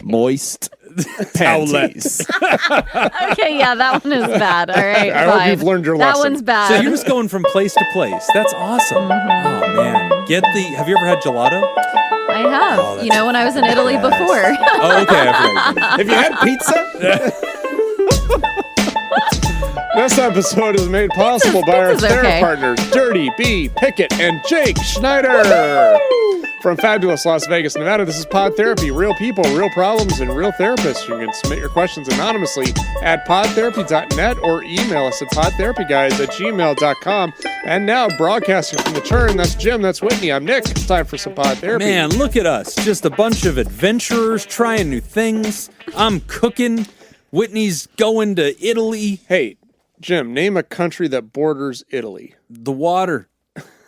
Moist panties. Okay, yeah, that one is bad. All right, I hope you've learned your lesson. That one's bad. So you're just going from place to place. That's awesome. Oh man, have you ever had gelato? I have. Oh, when I was in Italy before. Oh, okay. Have you had pizza? This episode is made possible by our Pizza's therapy okay. partners, Dirty B. Pickett and Jake Schneider. From fabulous Las Vegas, Nevada, this is Pod Therapy. Real people, real problems, and real therapists. You can submit your questions anonymously at podtherapy.net or email us at podtherapyguys@gmail.com. And now, broadcasting from the Churn, that's Jim, that's Whitney, I'm Nick. It's time for some Pod Therapy. Man, look at us. Just a bunch of adventurers trying new things. I'm cooking. Whitney's going to Italy. Hey, Jim, name a country that borders Italy. The water.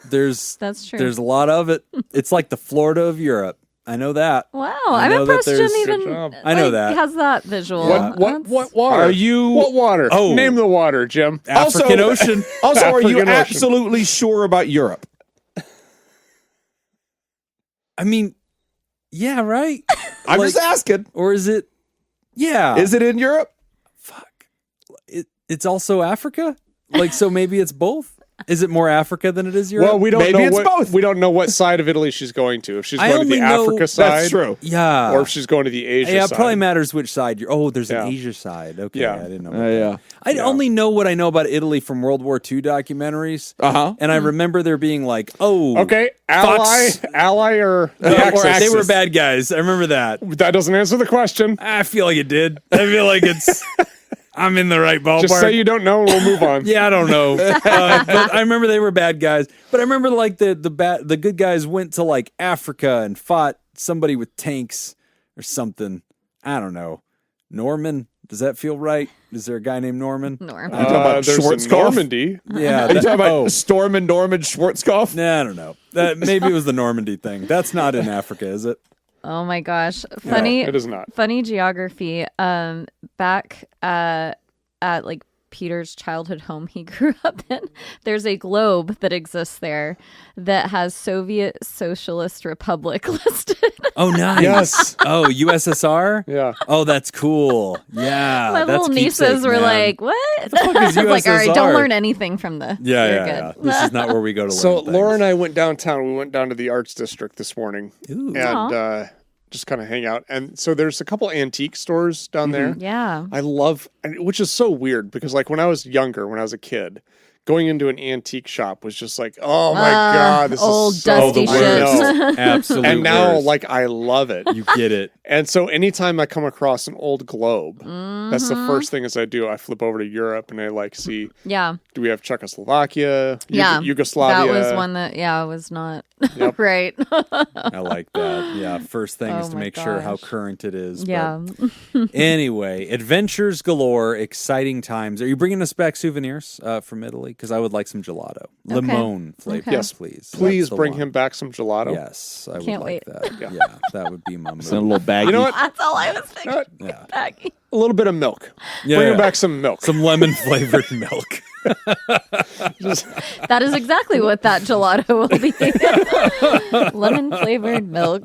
That's true. There's a lot of it. It's like the Florida of Europe. I know that. Wow, I I'm know that impressed Jim there's- even Good job. I know that. has that visual. What water? Are you- What water? Oh. Name the water, Jim. African Ocean. Also, are you African Ocean. absolutely sure about Europe? I mean, yeah, right? I'm Like- just asking. Or is it? Yeah. Is it in Europe? Fuck. It's also Africa? So maybe it's both? Is it more Africa than it is Europe? Well, we don't Maybe know it's what both. we don't know what side of Italy she's going to. If she's I going to the only know- Africa side, That's true. Yeah. or if she's going to the Asia Yeah, it side. probably matters which side you're. Oh, there's Yeah. an Asia side. Okay, Yeah. I didn't know. Yeah. I only know what I know about Italy from World War II documentaries. Uh-huh. And I remember there being like, Okay, ally, Fox. or the or Axis? they were bad guys. I remember that. That doesn't answer the question. I feel like it did. I feel like I'm in the right ballpark. Just say you don't know, and we'll move on. Yeah, I don't know. But I remember they were bad guys. But I remember the good guys went to like Africa and fought somebody with tanks or something. I don't know. Norman, does that feel right? Is there a guy named Norman? Norm. talking about There's Schwarzkopf? Normandy. Yeah. Are you talking about oh. Storm and Norman Schwarzkopf? Nah, I don't know. Maybe it was the Normandy thing. That's not in Africa, is it? Oh my gosh. Funny. No, it is not. Funny geography. Back at like Peter's childhood home he grew up in, there's a globe that exists there that has Soviet Socialist Republic listed. Oh, nice. Yes. Oh, USSR? Yeah. Oh, that's cool. Yeah. My that's little nieces keepsake, were man. like, what? the fuck is I was like, all right, USSR? don't learn anything from this. Yeah, You're yeah. good. This is not where we go to learn So things. Laura and I went downtown. We went down to the Arts District this morning Ooh. and just kind of hang out. And so there's a couple antique stores down there. Yeah. I love, which is so weird because like when I was younger, when I was a kid, going into an antique shop was just like, oh my God, this old is so dusty I shit. know. Absolute And now worst. like I love it. You get it. And so anytime I come across an old globe, that's the Mm-hmm. first thing as I do. I flip over to Europe and I like see, Yeah. do we have Czechoslovakia, Yeah. Yugoslavia? That was one that, was not Yep. right. I like that. Yeah. First thing is Oh to my make sure how gosh. current it is. but- Yeah. Anyway, adventures galore, exciting times. Are you bringing us back souvenirs from Italy? Because I would like some gelato. Limone flavor, Okay. Yes, please. Please That's the bring one. him back some gelato. Yes, I Can't would like wait. that. Yeah, that would be my move. Send a little baggie. You know what? That's all I was thinking. Yeah. Baggy. A little bit of milk. Yeah, Bring yeah. him back some milk. Some lemon flavored milk. That is exactly what that gelato will be. Lemon flavored milk.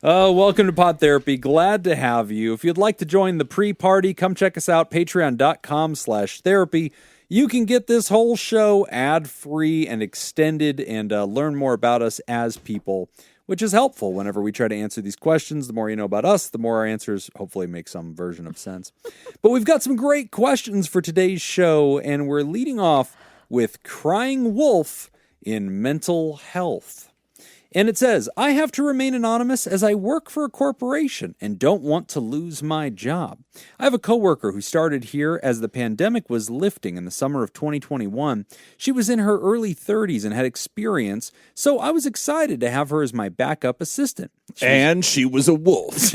Welcome to Pod Therapy. Glad to have you. If you'd like to join the pre-party, come check us out, patreon.com/therapy. You can get this whole show ad-free and extended and learn more about us as people, which is helpful whenever we try to answer these questions. The more you know about us, the more our answers hopefully make some version of sense. But we've got some great questions for today's show, and we're leading off with Crying Wolf in Mental Health. And it says, I have to remain anonymous as I work for a corporation and don't want to lose my job. I have a coworker who started here as the pandemic was lifting in the summer of 2021. She was in her early 30s and had experience, so I was excited to have her as my backup assistant. And she was a wolf.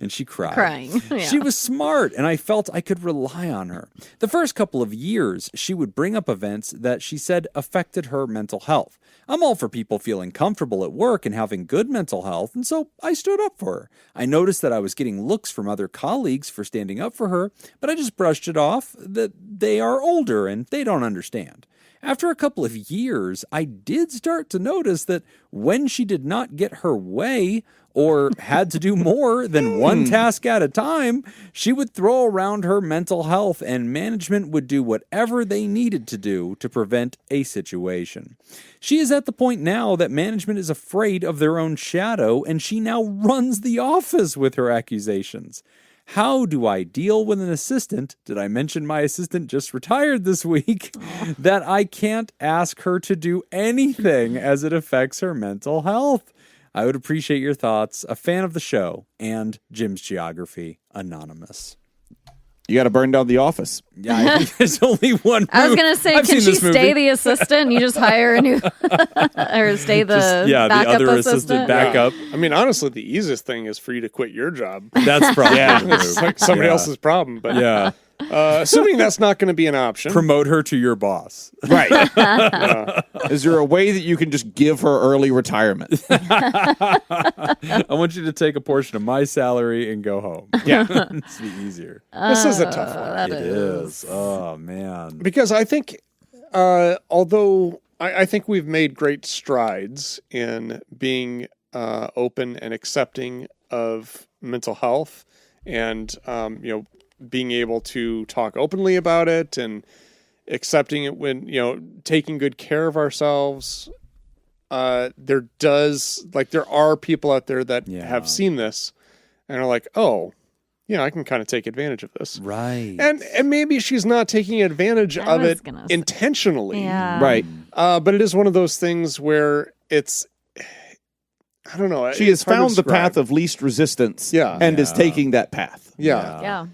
And she cried. Crying. Yeah. She was smart, and I felt I could rely on her. The first couple of years, she would bring up events that she said affected her mental health. I'm all for people feeling comfortable at work and having good mental health, and so I stood up for her. I noticed that I was getting looks from other colleagues for standing up for her, but I just brushed it off that they are older and they don't understand. After a couple of years, I did start to notice that when she did not get her way or had to do more than one task at a time, she would throw around her mental health, and management would do whatever they needed to do to prevent a situation. She is at the point now that management is afraid of their own shadow, and she now runs the office with her accusations. How do I deal with an assistant? Did I mention my assistant just retired this week? That I can't ask her to do anything as it affects her mental health. I would appreciate your thoughts. A fan of the show and Jim's Geography, Anonymous. You got to burn down the office. Yeah, I think there's only one move. I was going to say, can she stay the assistant? You just hire a new, or stay the the backup other assistant? backup. I mean, honestly, the easiest thing is for you to quit your job. That's probably the move. It's like somebody else's problem. But Yeah. assuming that's not going to be an option. Promote her to your boss. Right. Is there a way that you can just give her early retirement? I want you to take a portion of my salary and go home. Yeah. It's be easier. This is a tough one. That It is. Oh, man. Because I think, although I think we've made great strides in being open and accepting of mental health and, being able to talk openly about it and accepting it when, taking good care of ourselves. There are people out there that have seen this and are like, oh, I can kind of take advantage of this. Right. And maybe she's not taking advantage of it gonna say- intentionally. Yeah. Right. But it is one of those things where it's, I don't know. She has it's hard to found the describe. path of least resistance Yeah. and is taking that path. Yeah.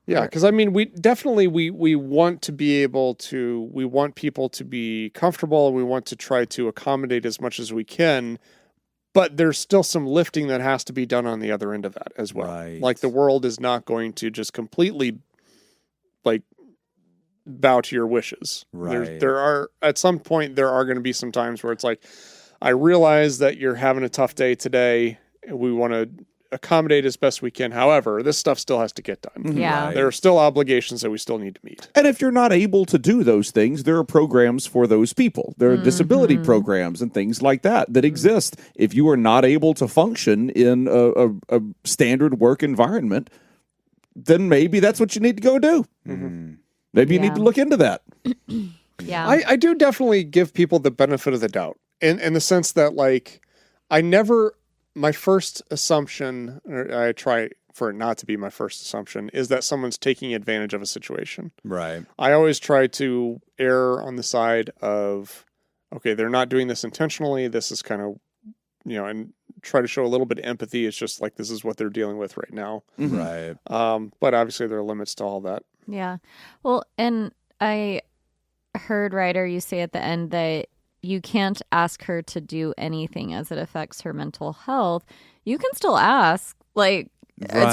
Yeah. Because I mean, we definitely we want to be able to. We want people to be comfortable. We want to try to accommodate as much as we can, but there's still some lifting that has to be done on the other end of that as well. Right. Like the world is not going to just completely, bow to your wishes. Right. There are at some point there are going to be some times where it's like, I realize that you're having a tough day today. We want to accommodate as best we can. However, this stuff still has to get done. Yeah. Right. There are still obligations that we still need to meet. And if you're not able to do those things, there are programs for those people. There are disability programs and things like that exist. If you are not able to function in a standard work environment, then maybe that's what you need to go do. Maybe you need to look into that. Yeah. I do definitely give people the benefit of the doubt in the sense that, my first assumption, or I try for it not to be my first assumption, is that someone's taking advantage of a situation. Right. I always try to err on the side of, okay, they're not doing this intentionally. This is kind of, and try to show a little bit of empathy. It's just like, this is what they're dealing with right now. Right. But obviously there are limits to all that. Yeah. Well, and I heard, Ryder, you say at the end that you can't ask her to do anything as it affects her mental health. You can still ask, it's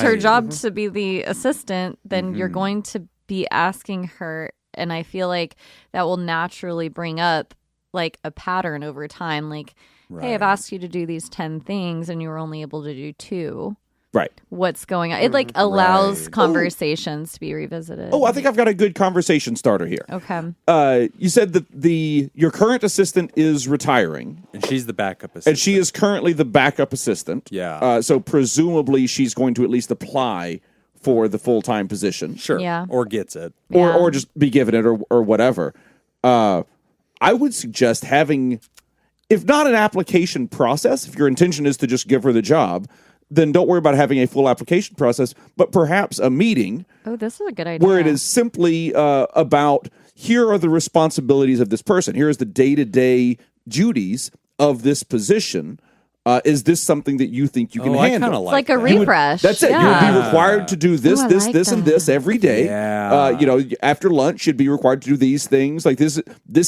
her Right. job to be the assistant, then you're going to be asking her. And I feel like that will naturally bring up a pattern over time. Hey, I've asked you to do these 10 things and you were only able to do 2. Right. What's going on? It allows Right. conversations to be revisited. Oh, I think I've got a good conversation starter here. Okay. You said that your current assistant is retiring, And she's the backup assistant. and she is currently the backup assistant. Yeah. So presumably she's going to at least apply for the full-time position. Sure. Yeah. Or gets it. Yeah. Or just be given it or whatever. I would suggest having, if not an application process, if your intention is to just give her the job, then don't worry about having a full application process, but perhaps a meeting Oh, this is a good idea. where it is simply about, here are the responsibilities of this person. Here is the day-to-day duties of this position. Is this something that you think you can I handle? kind of It's like like a that. refresh. That's it. Yeah. You'd be required to do this, Ooh, I this, like this, and that. this every day. Yeah. After lunch, you'd be required to do these things. Like this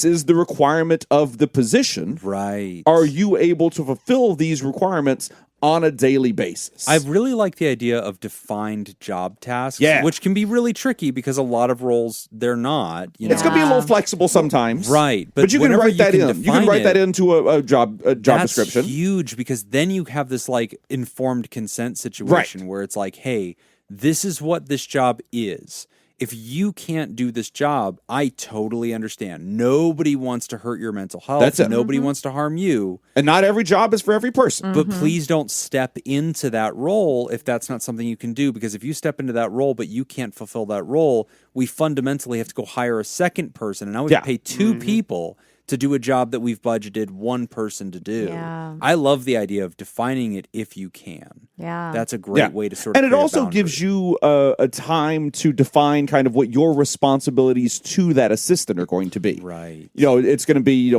is the requirement of the position. Right. Are you able to fulfill these requirements on a daily basis? I really like the idea of defined job tasks, Yeah. which can be really tricky because a lot of roles they're not. It's going to be a little flexible sometimes, Right, But you can whenever write that in. You can define write it, that into a job that's description. huge because then you have this informed consent situation where it's like, hey, this is what this job is. if you can't do this job, I totally understand. Nobody wants to hurt your mental health. That's it. Nobody wants to harm you. And not every job is for every person. But please don't step into that role if that's not something you can do. Because if you step into that role, but you can't fulfill that role, we fundamentally have to go hire a second person. And now we have to pay two people to do a job that we've budgeted one person to do. Yeah. I love the idea of defining it if you can. Yeah. That's a great way to sort of And it create a also boundary. gives you a time to define kind of what your responsibilities to that assistant are going to be. Right. It's going to be,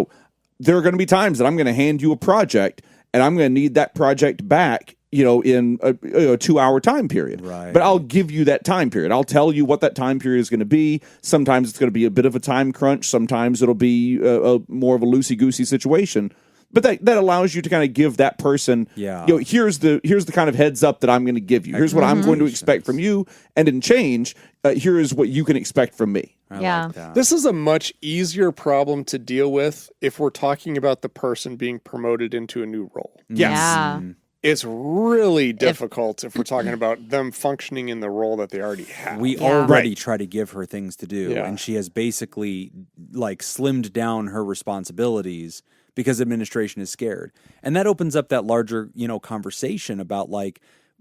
there are going to be times that I'm going to hand you a project and I'm going to need that project back, in a 2-hour time period. Right. But I'll give you that time period. I'll tell you what that time period is going to be. Sometimes it's going to be a bit of a time crunch. Sometimes it'll be more of a loosey-goosey situation. But that allows you to kind of give that person, here's the kind of heads up that I'm going to give you. Here's what I'm going to expect from you. And in change, here is what you can expect from me. I like that. This is a much easier problem to deal with if we're talking about the person being promoted into a new role. Yes. Yeah. It's really difficult if we're talking about them functioning in the role that they already have. We Yeah. already try to give her things to do, Yeah. and she has basically slimmed down her responsibilities because administration is scared. And that opens up that larger, conversation about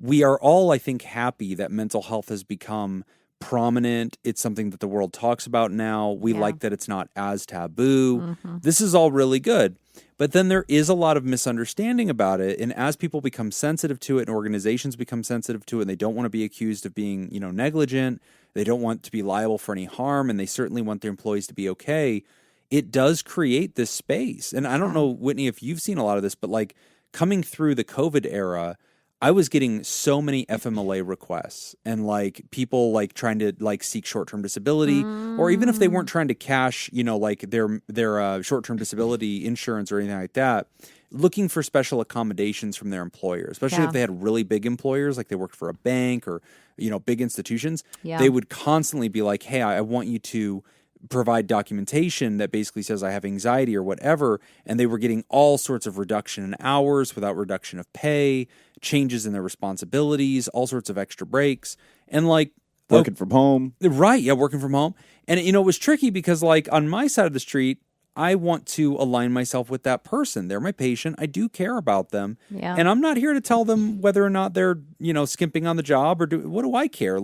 we are all, I think, happy that mental health has become prominent. It's something that the world talks about now. We like that it's not as taboo. This is all really good. But then there is a lot of misunderstanding about it. And as people become sensitive to it and organizations become sensitive to it, and they don't want to be accused of being, negligent, they don't want to be liable for any harm, and they certainly want their employees to be okay, it does create this space. And I don't know, Whitney, if you've seen a lot of this, but coming through the COVID era, I was getting so many FMLA requests and people trying to seek short-term disability, or even if they weren't trying to cash, their short-term disability insurance or anything like that, looking for special accommodations from their employer, especially if they had really big employers, like they worked for a bank or, big institutions. Yeah. They would constantly be like, hey, I want you to provide documentation that basically says I have anxiety or whatever, and they were getting all sorts of reduction in hours without reduction of pay, changes in their responsibilities, all sorts of extra breaks, and Working from home. Right, yeah, working from home. And it was tricky because on my side of the street, I want to align myself with that person. They're my patient. I do care about them. Yeah. And I'm not here to tell them whether or not they're, skimping on the job or what do I care?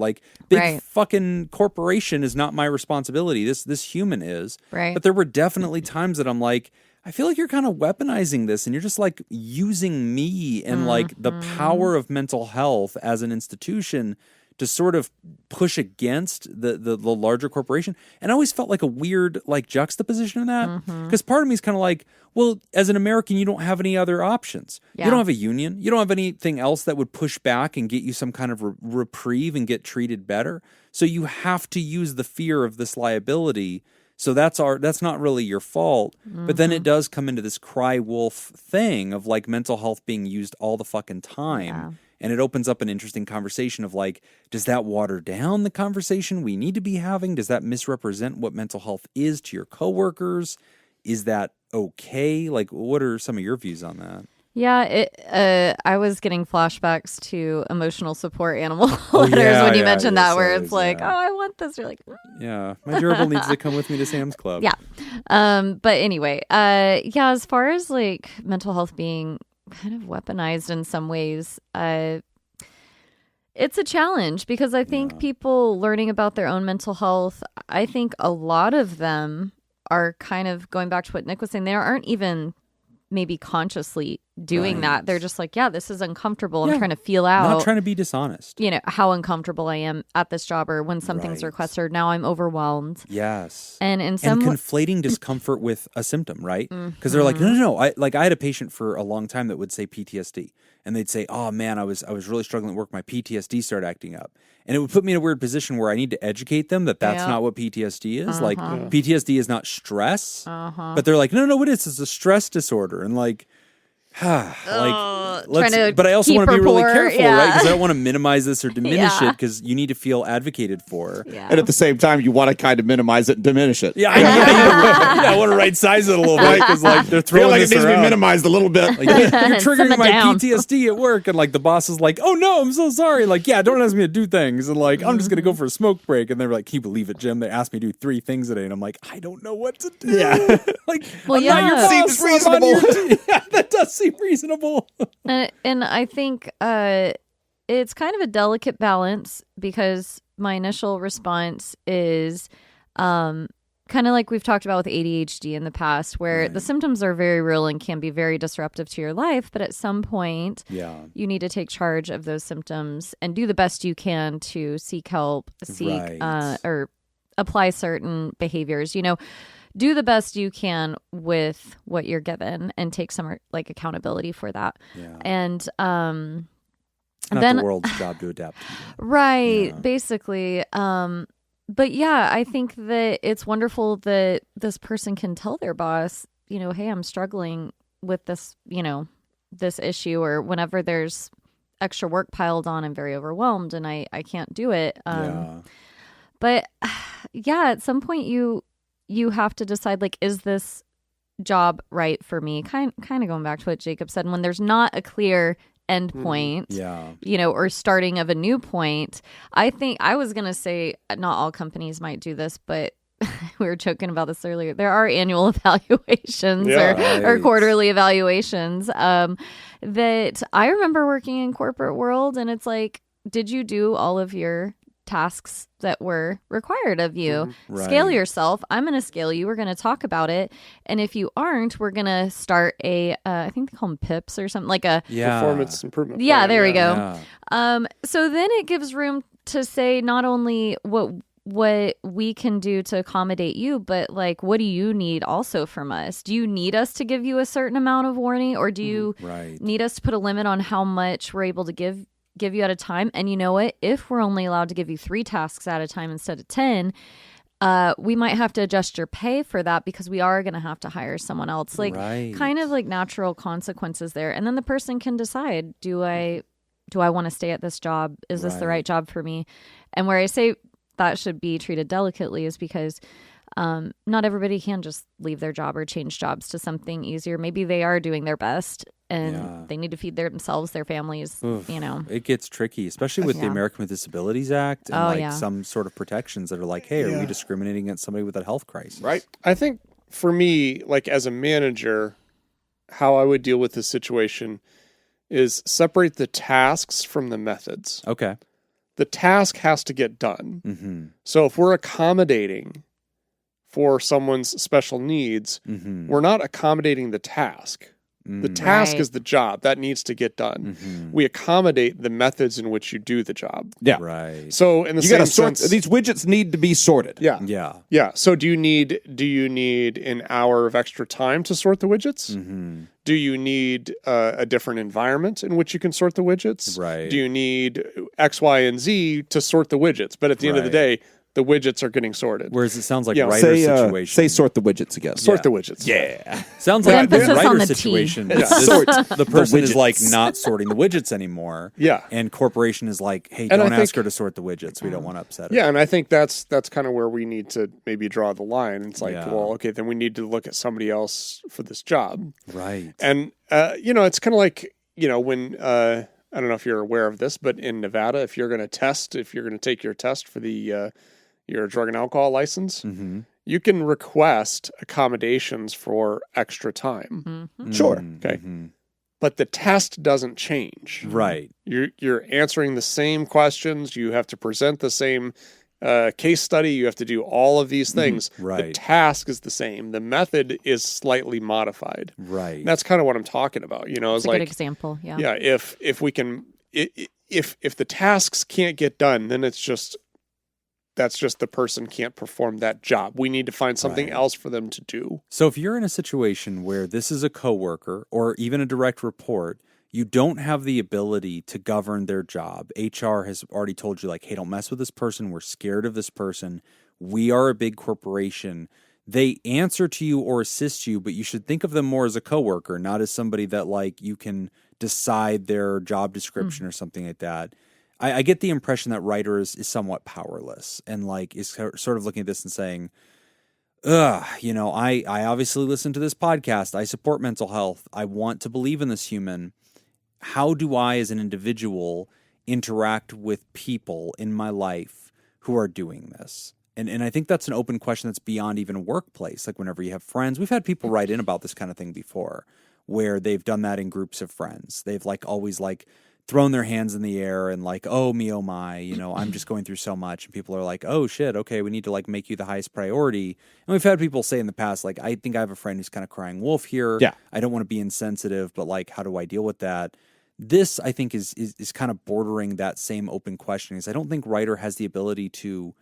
Big fucking corporation is not my responsibility. This human is. Right. But there were definitely times that I'm like, I feel like you're kind of weaponizing this and you're just using me and the power of mental health as an institution to sort of push against the larger corporation. And I always felt like a weird juxtaposition in that, because part of me is kind of well, as an American, you don't have any other options. Yeah. You don't have a union. You don't have anything else that would push back and get you some kind of reprieve and get treated better. So you have to use the fear of this liability. So that's not really your fault. But then it does come into this cry wolf thing of mental health being used all the fucking time. Yeah. And it opens up an interesting conversation of does that water down the conversation we need to be having? Does that misrepresent what mental health is to your coworkers? Is that okay? What are some of your views on that? Yeah, I was getting flashbacks to emotional support animal letters when you mentioned that, where it's oh, I want this. You're like, yeah, my gerbil needs to come with me to Sam's Club. Yeah. But anyway, as far as mental health being kind of weaponized in some ways, it's a challenge because I think people learning about their own mental health, I think a lot of them are kind of going back to what Nick was saying. They aren't even maybe consciously doing that. They're just this is uncomfortable. I'm trying to feel out. Not trying to be dishonest. How uncomfortable I am at this job, or when something's requested. Now I'm overwhelmed. Yes. And in some conflating discomfort with a symptom, right? Because they're no. I had a patient for a long time that would say PTSD, and they'd say, "Oh man, I was really struggling at work. My PTSD started acting up." And it would put me in a weird position where I need to educate them that that's not what PTSD is. PTSD is not stress. But they're no, it is. It's a stress disorder. And to but I also keep want to be really rapport, careful, yeah. right? Because I don't want to minimize this or diminish Yeah. it because you need to feel advocated for. Yeah. And at the same time, you want to kind of minimize it and diminish it. Yeah, I want to right size it a little bit because like they're I feel throwing like it this needs to be around. minimized a little bit. Like, you're triggering Simmer my down. PTSD at work, and like the boss is like, "Oh no, I'm so sorry." Like, yeah, don't ask me to do things, and like I'm just gonna go for a smoke break. And they're like, "Can you believe it, Jim? They asked me to do 3 things today," and I'm like, "I don't know what to do." Yeah. Like, Well, I'm not your yeah. boss, Seems I'm on your reasonable. team. Yeah, that does seem reasonable. And I think it's kind of a delicate balance because my initial response is kind of like we've talked about with ADHD in the past, where the symptoms are very real and can be very disruptive to your life. But at some point, you need to take charge of those symptoms and do the best you can to seek help, or apply certain behaviors. Do the best you can with what you're given and take some like accountability for that. Yeah. And It's not then the world's job to adapt. right, basically. But yeah, I think that it's wonderful that this person can tell their boss, hey, I'm struggling with this, this issue, or whenever there's extra work piled on, I'm very overwhelmed and I can't do it. But yeah, at some point you have to decide, like, is this job right for me? Kind of going back to what Jacob said, when there's not a clear end point, or starting of a new point. I think I was going to say not all companies might do this, but we were joking about this earlier. There are annual evaluations or quarterly evaluations that I remember working in corporate world. And it's like, did you do all of your tasks that were required of you? Scale yourself. I'm going to scale you. We're going to talk about it. And if you aren't, we're going to start a, I think they call them PIPs or something, like a performance improvement Yeah, plan. there we go. So then it gives room to say not only what we can do to accommodate you, but like, what do you need also from us? Do you need us to give you a certain amount of warning, or do you need us to put a limit on how much we're able to give you at a time? And you know what? If we're only allowed to give you 3 tasks at a time instead of 10, we might have to adjust your pay for that because we are going to have to hire someone else. Like kind of like natural consequences there. And then the person can decide, do I want to stay at this job? Is this the right job for me? And where I say that should be treated delicately is because not everybody can just leave their job or change jobs to something easier. Maybe they are doing their best and they need to feed themselves, their families, It gets tricky, especially with the American with Disabilities Act and some sort of protections that are like, hey, are we discriminating against somebody with a health crisis? Right. I think for me, like as a manager, how I would deal with this situation is separate the tasks from the methods. Okay. The task has to get done. So if we're accommodating for someone's special needs, we're not accommodating the task. The task is the job that needs to get done. We accommodate the methods in which you do the job. Yeah. Right. So in the You same got to sort sense, these widgets need to be sorted. yeah. Yeah. So do you need an hour of extra time to sort the widgets? Do you need a different environment in which you can sort the widgets? Right. Do you need X, Y, and Z to sort the widgets? But at the end of the day, the widgets are getting sorted. Whereas it sounds like Yeah. writer Say situation. sort the widgets again. Sort the widgets. Yeah. Sounds like Emphasis the on writer the T. situation. Sort The person is widgets. like not sorting the widgets anymore. Yeah. And corporation is like, hey, And I don't ask think- her to sort the widgets. We don't want to upset her. Yeah, and I think that's kind of where we need to maybe draw the line. It's like, Yeah. well, okay, then we need to look at somebody else for this job. Right. And it's kind of like, when I don't know if you're aware of this, but in Nevada, if you're going to take your test for the your drug and alcohol license, you can request accommodations for extra time. Sure. Okay. But the test doesn't change. Right. You're answering the same questions. You have to present the same case study. You have to do all of these things. Right. The task is the same. The method is slightly modified. Right. And that's kind of what I'm talking about. It's It's a like, good example. Yeah. yeah, if we can, if the tasks can't get done, then that's just the person can't perform that job. We need to find something else for them to do. So if you're in a situation where this is a coworker or even a direct report, you don't have the ability to govern their job. HR has already told you, like, hey, don't mess with this person. We're scared of this person. We are a big corporation. they answer to you or assist you, but you should think of them more as a coworker, not as somebody that like you can decide their job description or something like that. I get the impression that writer is somewhat powerless and like is sort of looking at this and saying, I obviously listen to this podcast. I support mental health. I want to believe in this human. How do I, as an individual, interact with people in my life who are doing this? And I think that's an open question that's beyond even workplace. Like whenever you have friends, we've had people write in about this kind of thing before, where they've done that in groups of friends. They've like always like thrown their hands in the air and like, oh, me, oh my, I'm just going through so much. And people are like, oh shit, okay, we need to like make you the highest priority. And we've had people say in the past, like, I think I have a friend who's kind of crying wolf here. Yeah. I don't want to be insensitive, but like, how do I deal with that? This, I think, is kind of bordering that same open question. Is I don't think writer has the ability to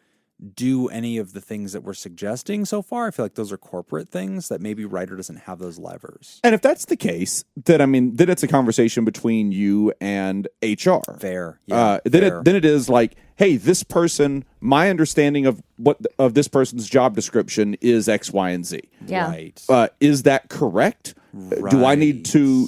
do any of the things that we're suggesting so far. I feel like those are corporate things that maybe writer doesn't have those levers. And if that's the case, then it's a conversation between you and HR. Fair. Yeah, then it is like, hey, this person, my understanding of this person's job description is X, Y, and Z. Yeah. Right. Is that correct? Right. Do I need to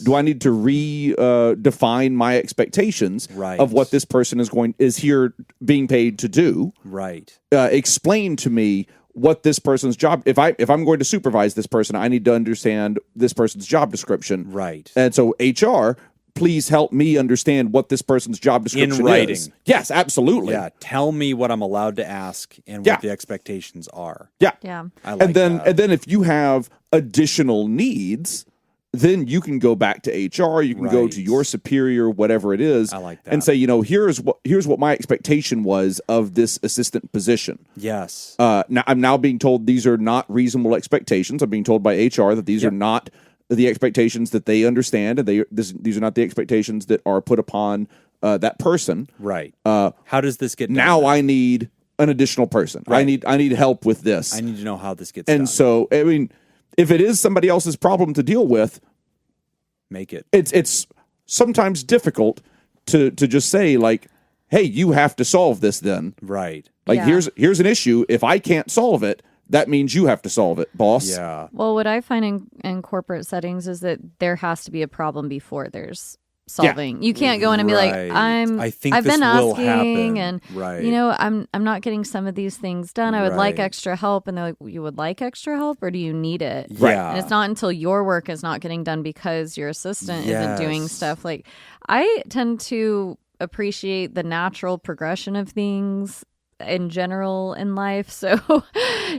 redefine my expectations Right. of what this person is here being paid to do? Right. Explain to me what this person's job. If I'm going to supervise this person, I need to understand this person's job description. Right. And so HR, please help me understand what this person's job description In writing. is. Yes, absolutely. Yeah. Tell me what I'm allowed to ask and what the expectations are. Yeah. Yeah. I like that. And then if you have additional needs, then you can go back to HR, you can go to your superior, whatever it is, I like that. and say, here's what my expectation was of this assistant position. Yes. Now I'm now being told these are not reasonable expectations. I'm being told by HR that these are not the expectations that they understand, and these are not the expectations that are put upon that person. Right. How does this get done? Now I need an additional person. Right. I need help with this. I need to know how this gets done. And so, I mean, if it is somebody else's problem to deal with, make it. It's sometimes difficult to just say like, hey, you have to solve this then. Right. Like here's an issue. If I can't solve it, that means you have to solve it, boss. Yeah. Well, what I find in corporate settings is that there has to be a problem before there's solving. You can't go in and be like, Right. I've this been will asking happen. and Right. I'm not getting some of these things done. I would like Right. extra help. And they're like, you would like extra help or do you need it? Right. And it's not until your work is not getting done because your assistant isn't doing Yes. stuff. Like I tend to appreciate the natural progression of things in general in life. So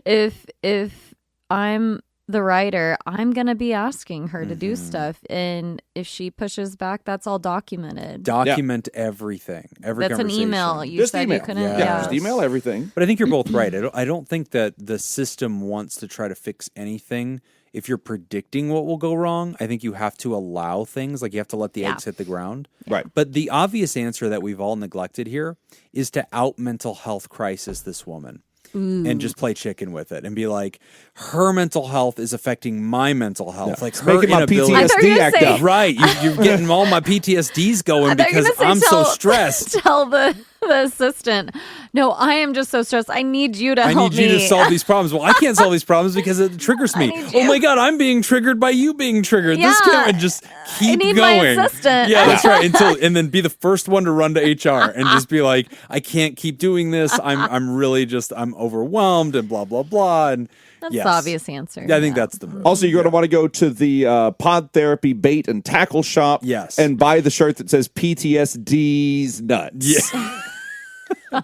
if I'm the writer, I'm going to be asking her to do stuff. And if she pushes back, that's all documented. Document everything. Every That's an conversation. email. You Just said email. you couldn't. Yeah. Just email everything. But I think you're both right. I don't think that the system wants to try to fix anything. If you're predicting what will go wrong, I think you have to allow things, like you have to let the eggs hit the ground. Right. But the obvious answer that we've all neglected here is to out mental health crisis this woman. And just play chicken with it and be like, her mental health is affecting my mental health. Like her Making my inability. I thought you PTSD were act saying- up. Right. You're getting all my PTSDs going I thought you were because gonna say I'm so stressed. Tell the assistant, no, I am just so stressed. I need you to I help need you me. to solve these problems. Well, I can't solve these problems because it triggers me. need Oh you. my God, I'm being triggered by you being triggered. This Yeah. can't and just keep need my going. assistant. Yeah, that's right. And then be the first one to run to HR and just be like, I can't keep doing this. I'm really I'm overwhelmed and blah blah blah. And That's yes. the obvious answer. Yeah, I think that's the move. Also, you're going to want to go to the Pod Therapy Bait and Tackle shop. Yes. And buy the shirt that says PTSD's nuts. Yeah.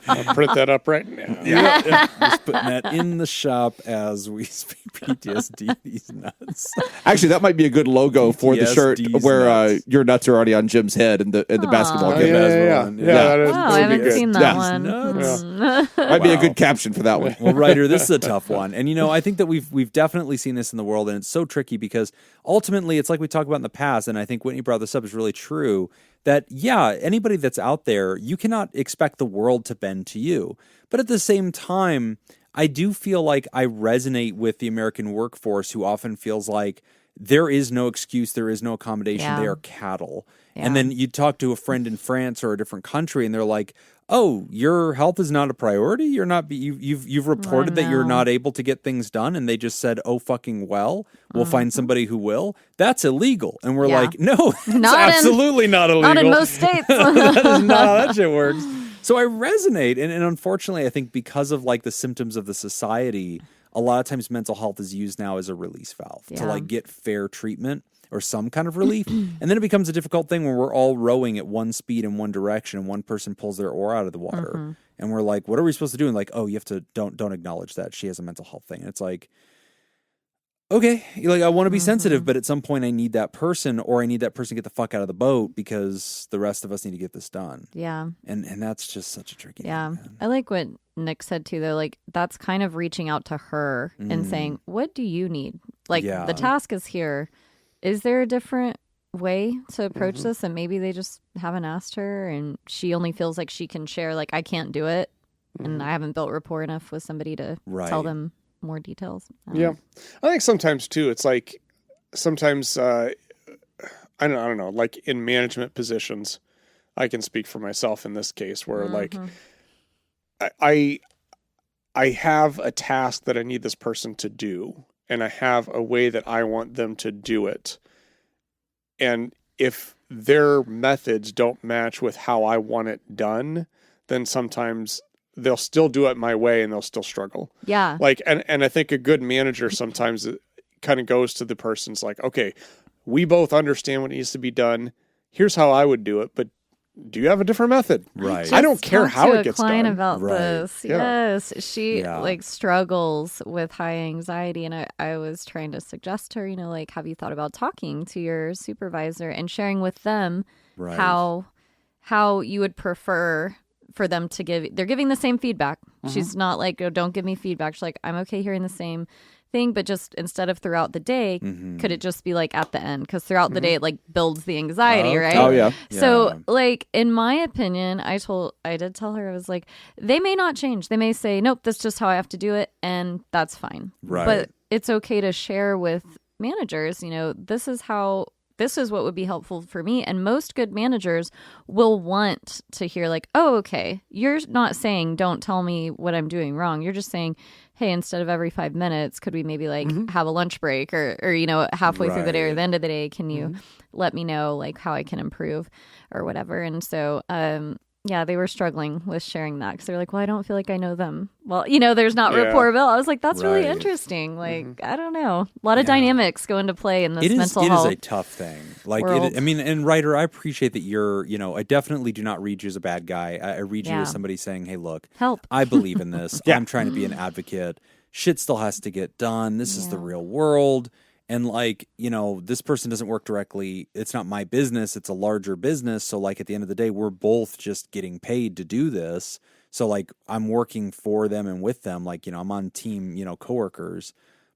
I'll print that up right now. Yeah. Just putting that in the shop as we speak. PTSD, these nuts. Actually, that might be a good logo for the shirt PTSD's where nuts. your nuts are already on Jim's head in the basketball Oh, game. yeah. one. Yeah, Yeah. that is, Wow, that I would be haven't good. seen that Yeah. one. Nuts. Might be a Wow. good caption for that one. Well, writer, this is a tough one. And, I think that we've definitely seen this in the world, and it's so tricky because ultimately it's like we talked about in the past, and I think Whitney brought this up is really true, that, anybody that's out there, you cannot expect the world to bend to you. But at the same time, I do feel like I resonate with the American workforce who often feels like there is no excuse, there is no accommodation. Yeah. They are cattle. Yeah. And then you talk to a friend in France or a different country, and they're like, "Oh, your health is not a priority. You're not. You've reported that you're not able to get things done." And they just said, "Oh, fucking well, we'll find somebody who will." That's illegal. And we're like, "No, it's absolutely not illegal. Not in most states. That is not how that shit works." So I resonate, and unfortunately, I think because of like the symptoms of the society, a lot of times mental health is used now as a release valve to like get fair treatment or some kind of relief. And then it becomes a difficult thing when we're all rowing at one speed in one direction and one person pulls their oar out of the water. And we're like, what are we supposed to do? And like, oh, you have to don't acknowledge that she has a mental health thing. And it's like, okay, like I want to be sensitive, but at some point I need that person, or I need that person to get the fuck out of the boat because the rest of us need to get this done. Yeah. And that's just such a tricky thing, man. I like what Nick said too, though. Like, that's kind of reaching out to her and saying, what do you need? Like, the task is here. Is there a different way to approach this? And maybe they just haven't asked her and she only feels like she can share, like, I can't do it. And I haven't built rapport enough with somebody to tell them more details. I think sometimes too, it's like, sometimes, I don't know, like in management positions, I can speak for myself in this case where like, I have a task that I need this person to do, and I have a way that I want them to do it. And if their methods don't match with how I want it done, then sometimes they'll still do it my way and they'll still struggle. Yeah. Like, and I think a good manager sometimes kind of goes to the person's like, okay, we both understand what needs to be done. Here's how I would do it, but do you have a different method? Right. I don't care how it gets done. I talked to a client about this. Yeah. Yes. She like struggles with high anxiety. And I was trying to suggest to her, like, have you thought about talking to your supervisor and sharing with them how you would prefer for them to they're giving the same feedback. She's not like, oh, don't give me feedback. She's like, I'm okay hearing the same thing, but just instead of throughout the day, could it just be like at the end? Because throughout the day, it like builds the anxiety, right? Oh yeah. So like, in my opinion, I did tell her, I was like, they may not change. They may say, nope, that's just how I have to do it. And that's fine. Right. But it's okay to share with managers, this is what would be helpful for me. And most good managers will want to hear like, oh, okay, you're not saying don't tell me what I'm doing wrong. You're just saying, hey, instead of every 5 minutes, could we maybe like have a lunch break or halfway through the day or the end of the day, can you let me know like how I can improve or whatever. And so, they were struggling with sharing that because they're like, well, I don't feel like I know them. Well, there's not rapport built. I was like, that's really interesting. Like, I don't know. A lot of dynamics go into play in this mental health. It is a tough thing. Like, and Ryder, I appreciate that you're, I definitely do not read you as a bad guy. I read you as somebody saying, hey, look, help. I believe in this. I'm trying to be an advocate. Shit still has to get done. This is the real world. And like, this person doesn't work directly. It's not my business. It's a larger business. So like at the end of the day, we're both just getting paid to do this. So like I'm working for them and with them. Like, I'm on team, coworkers.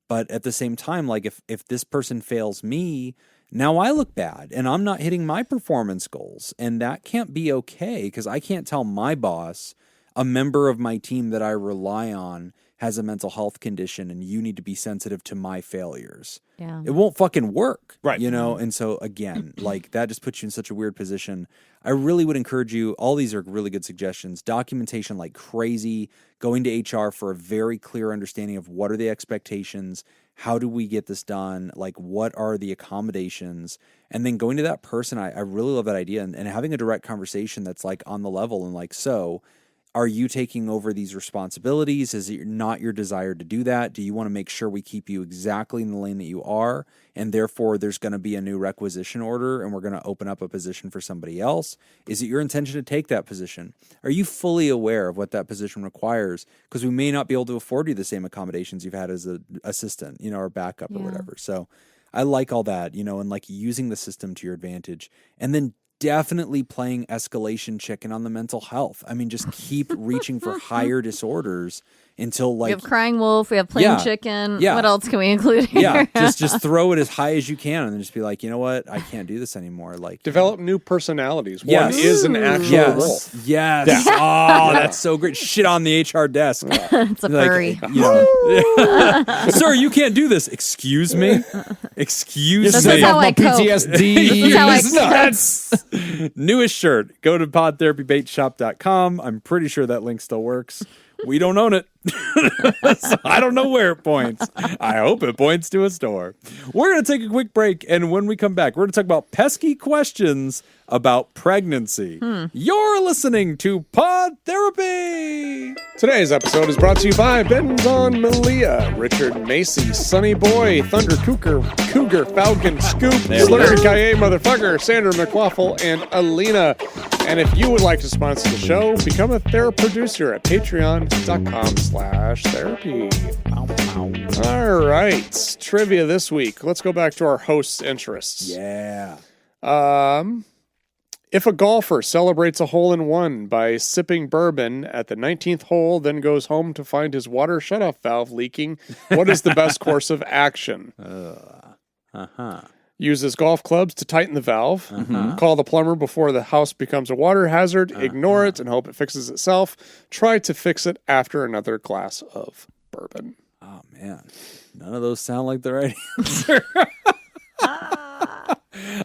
But at the same time, like if this person fails me, now I look bad and I'm not hitting my performance goals. And that can't be okay because I can't tell my boss, a member of my team that I rely on, has a mental health condition and you need to be sensitive to my failures. Yeah. It won't fucking work. Right. And so again, like that just puts you in such a weird position. I really would encourage you, all these are really good suggestions, documentation like crazy, going to HR for a very clear understanding of what are the expectations, how do we get this done, like what are the accommodations, and then going to that person. I really love that idea and having a direct conversation that's like on the level and like, so are you taking over these responsibilities? Is it not your desire to do that? Do you want to make sure we keep you exactly in the lane that you are? And therefore, there's going to be a new requisition order and we're going to open up a position for somebody else? Is it your intention to take that position? Are you fully aware of what that position requires? Because we may not be able to afford you the same accommodations you've had as an assistant, or backup or whatever. So I like all that, and like using the system to your advantage and then definitely playing escalation chicken on the mental health. I mean, just keep reaching for higher disorders until We have crying wolf. We have plain Yeah. chicken. Yeah. What else can we include here? yeah, just throw it as high as you can and then just be like, you know what? I can't do this anymore. Like Develop new personalities. Yes. One is an actual yes. wolf. Yes. Oh, that's so great. Shit on the HR desk. It's a Like, furry. you know, sir, you can't do this. Excuse me. Excuse This me. is how I cope. PTSD. This is how I It's nuts. Newest shirt. Go to podtherapybaitshop.com. I'm pretty sure that link still works. We don't own it. So I don't know where it points. I hope it points to a store. We're going to take a quick break, and when we come back, we're going to talk about pesky questions about pregnancy. You're listening to Pod Therapy. Today's episode is brought to you by Benzon Malia, Richard Macy, Sunny Boy, Thunder Cougar, Falcon Scoop, Slurred Kaye Motherfucker, Sandra McWaffle, and Alina. And if you would like to sponsor the show, become a producer at patreon.com/therapy. All right. Trivia this week. Let's go back to our host's interests. Yeah. If a golfer celebrates a hole-in-one by sipping bourbon at the 19th hole, then goes home to find his water shutoff valve leaking, what is the best course of action? Uses golf clubs to tighten the valve. Call the plumber before the house becomes a water hazard. Ignore it and hope it fixes itself. Try to fix it after another glass of bourbon. Oh, man. None of those sound like the right answer.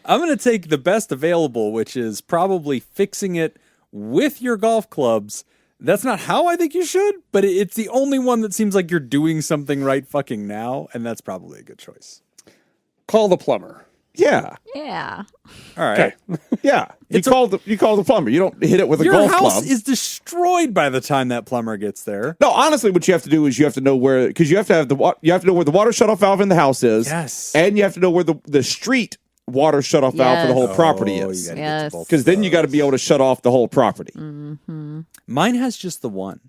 I'm going to take the best available, which is probably fixing it with your golf clubs. That's not how I think you should, but it's the only one that seems like you're doing something right fucking now, and that's probably a good choice. Call the plumber. Yeah. Yeah. All right. Okay. Yeah. You call the plumber. You don't hit it with a Your golf house club. is destroyed by the time that plumber gets there. No, honestly, what you have to do is you have to know where, because you have to have you have to know where the water shutoff valve in the house is. Yes. And you have to know where the street water shutoff valve for the whole Yes. property You is. gotta get Yes. to both Because of then you got to those. be able to shut off the whole property. Mine has just the one.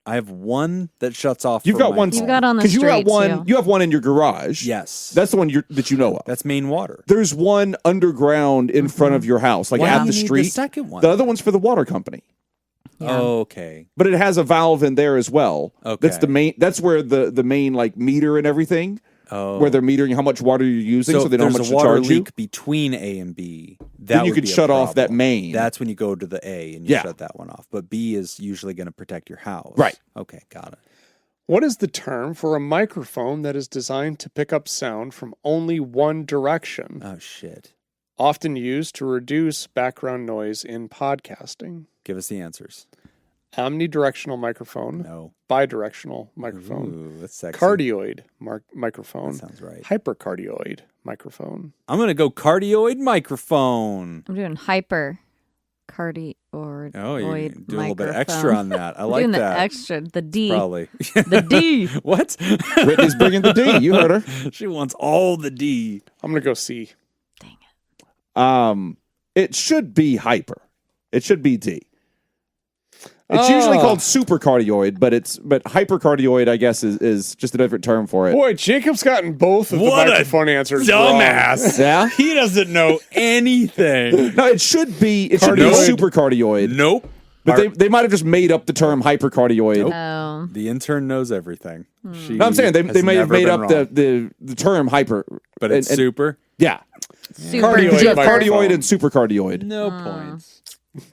I have one that shuts off. You've for got my one. home. You've got on the Because you street, got one. too. You have one in your garage. Yes. That's the one that you know of. That's main water. There's one underground in front of your house, like Why at do the you need street. the second one? The other one's for the water company, Okay. but it has a valve in there as well. Okay. That's the main. That's where the main like meter and everything. Oh. Where they're metering how much water you're using, so if they know how there's much a to water charge you. leak between A and B. Then That you would could be a shut off that problem. main. That's when you go to the A and you Yeah. shut that one off. But B is usually going to protect your house. Right. Okay, got it. What is the term for a microphone that is designed to pick up sound from only one direction? Oh shit. Often used to reduce background noise in podcasting. Give us the answers. Omnidirectional microphone, No. bidirectional microphone, Ooh, that's sexy. cardioid microphone, That sounds right. hypercardioid microphone. I'm going to go cardioid microphone. I'm doing hyper cardioid. Oh, you're doing a little bit microphone. extra on that. I I'm like doing that. the extra, the D. Probably. The D. What? Whitney's bringing the D. You heard her. She wants all the D. I'm going to go C. It should be hyper. It should be D. It's usually called supercardioid, but hypercardioid, I guess, is just a different term for it. Boy, Jacob's gotten both of What the a microphone answers wrong. Dumbass. Yeah. He doesn't know anything. No, it should be Cardioid. supercardioid. Nope. But they might have just made up the term hypercardioid. Oh. The intern knows everything. She No, I'm saying they has may have never made been up wrong. the term hyper, But it's and- super. yeah. Super Cardioid You have duper. microphone. cardioid and supercardioid. No points.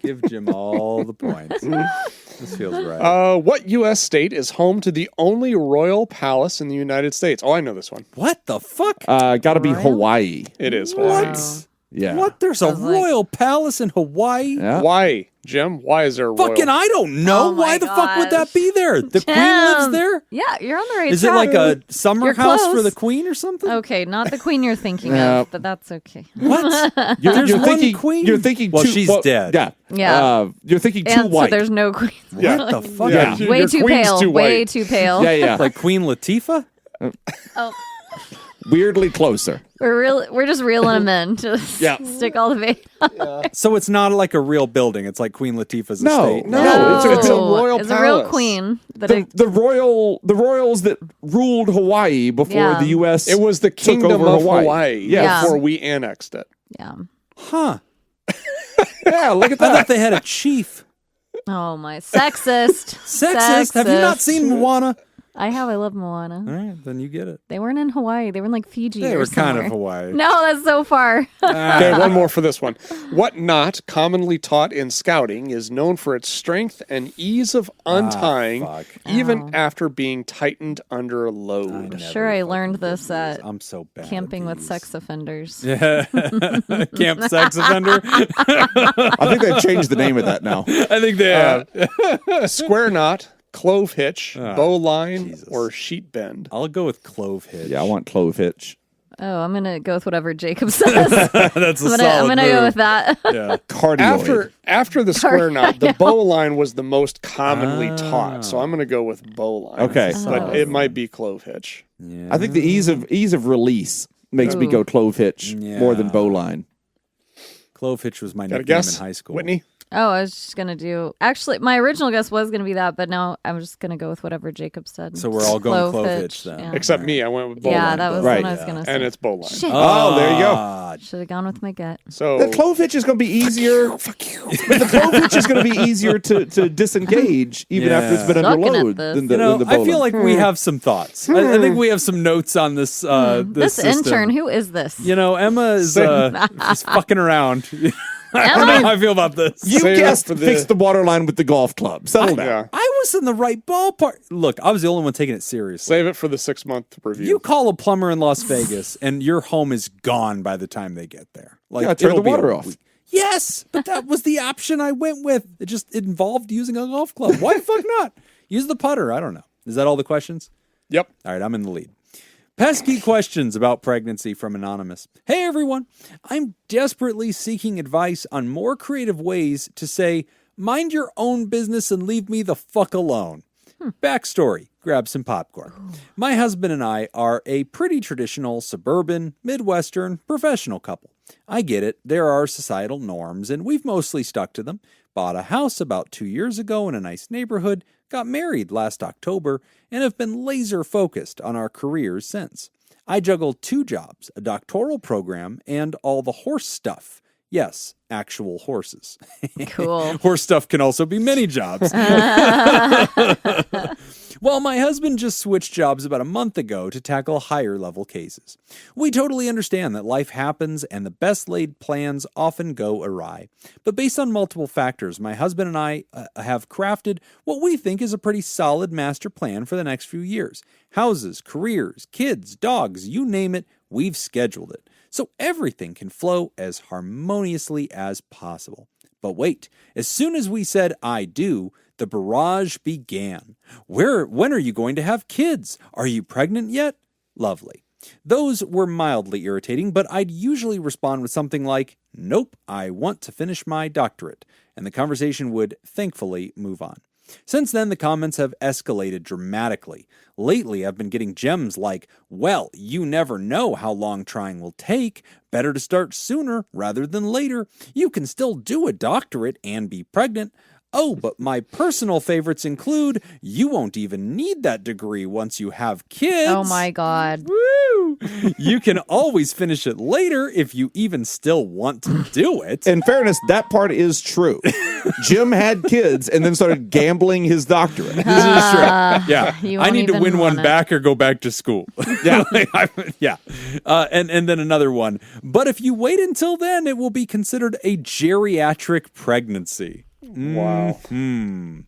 Give Jim all the points. This feels right. What U.S. state is home to the only royal palace in the United States? Oh, I know this one. What the fuck? Got to be Royal? Hawaii. It is Hawaii. What? Yeah. What? There's a was like- royal palace in Hawaii? Yeah. Why, Jim? Why is there a Fucking, royal? I don't know. Oh my Why the fuck would that gosh. be there? The queen lives there? Yeah, you're on the right Is it track. like a summer You're house for close. the queen or something? Okay, not the queen you're thinking Yeah. of, but that's okay. What? You're, There's you're one thinking queen? You're thinking. Well, too, she's dead. Yeah. Yeah. You're thinking too And so white. there's no queen. Yeah. What the fuck? Yeah. Your Way too queen's pale. too Way white. too pale. Yeah, yeah. Like Queen Latifah? Oh, Weirdly closer. we're just reeling them in. Just Yeah. stick all the bait. So it's not like a real building. It's like Queen Latifah's No, estate. no. it's a royal It's a real palace. queen. That The royals that ruled Hawaii before Yeah. the U.S. It was the took Kingdom over of Hawaii, Yeah. Yeah. before we annexed it. yeah. Huh. Yeah, look at I thought that. they had a chief. Oh my, sexist. Sexist. Have you not seen Moana? I have. I love Moana. All right, then you get it. They weren't in Hawaii. They were in like Fiji. They or were kind somewhere. of Hawaii. No, that's so far. Okay, one more for this one. What knot commonly taught in scouting is known for its strength and ease of untying, fuck. even after being tightened under load? I'm sure I learned this at I'm so bad. camping at with these. sex offenders. Yeah. Camp sex offender. I think they've changed the name of that now. I think they have. Square knot, clove hitch, bow line, Jesus. or sheet bend. I'll go with clove hitch. Yeah, I want clove hitch. Oh, I'm gonna go with whatever Jacob says. That's a I'm solid gonna move. go with that. Yeah. Cardioid. After the square knot, the bow line was the most commonly taught, so I'm going to go with bow line. Okay. But it might be clove hitch. I think the ease of release makes me go clove hitch more than bow line. Clove hitch was my Got a nickname guess? in high school. Whitney? Oh, I was just gonna do. Actually, my original guess was gonna be that, but no, I'm just gonna go with whatever Jacob said. So we're all going clove hitch then. Yeah, Except me, I went with bow yeah line. that was Right. what I was gonna say. And it's bow line. Shit. Oh, there you go. Ah, Should have gone with my gut. So The clove hitch is going to be easier. Fuck you. The clove hitch is going to be easier to disengage even after it's been under Sucking at load this. than the, You know, than the bow I feel line. like we have some thoughts. I think we have some notes on this. This system. intern, who is this? You know, Emma is just fucking around. I don't Emma? know how I feel about this. You Save it guessed for the- fix the water line with the golf club. Settle down. yeah. I was in the right ballpark. Look, I was the only one taking it seriously. Save it for the 6-month review. You call a plumber in Las Vegas, and your home is gone by the time they get there. Like, Yeah, turn it'll the be a water off. week. Yes, but that was the option I went with. It involved using a golf club. Why the fuck not? Use the putter. I don't know. Is that all the questions? Yep. All right, I'm in the lead. Pesky questions about pregnancy from Anonymous. Hey, everyone. I'm desperately seeking advice on more creative ways to say, mind your own business and leave me the fuck alone. Backstory. Grab some popcorn. My husband and I are a pretty traditional, suburban, Midwestern, professional couple. I get it. There are societal norms, and we've mostly stuck to them. Bought a house about 2 years ago in a nice neighborhood, got married last October, and have been laser focused on our careers since. I juggle 2 jobs, a doctoral program, and all the horse stuff. Yes, actual horses. Cool. Horse stuff can also be many jobs. Well, my husband just switched jobs about a month ago to tackle higher level cases. We totally understand that life happens and the best laid plans often go awry. But based on multiple factors, my husband and I have crafted what we think is a pretty solid master plan for the next few years. Houses, careers, kids, dogs, you name it, we've scheduled it. So everything can flow as harmoniously as possible. But wait, as soon as we said I do, the barrage began. When are you going to have kids? Are you pregnant yet? Lovely. Those were mildly irritating, but I'd usually respond with something like, nope, I want to finish my doctorate, and the conversation would thankfully move on. Since then, the comments have escalated dramatically. Lately, I've been getting gems like, well, you never know how long trying will take. Better to start sooner rather than later. You can still do a doctorate and be pregnant. Oh, but my personal favorites include, you won't even need that degree once you have kids. Oh my God. Woo! You can always finish it later if you even still want to do it. In fairness, that part is true. Jim had kids and then started gambling his doctorate. This is true. Yeah. you I won't need to even win one want it. back or go back to school. Yeah. Yeah. And then another one. But if you wait until then, it will be considered a geriatric pregnancy. Wow. And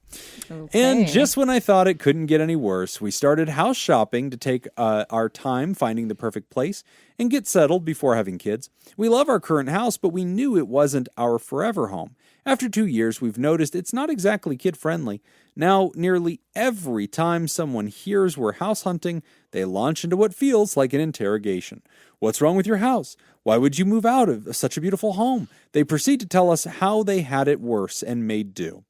Okay. just when I thought it couldn't get any worse, we started house shopping to take our time finding the perfect place and get settled before having kids. We love our current house, but we knew it wasn't our forever home. After 2 years, we've noticed it's not exactly kid-friendly. Now, nearly every time someone hears we're house hunting, they launch into what feels like an interrogation. What's wrong with your house? Why would you move out of such a beautiful home? They proceed to tell us how they had it worse and made do.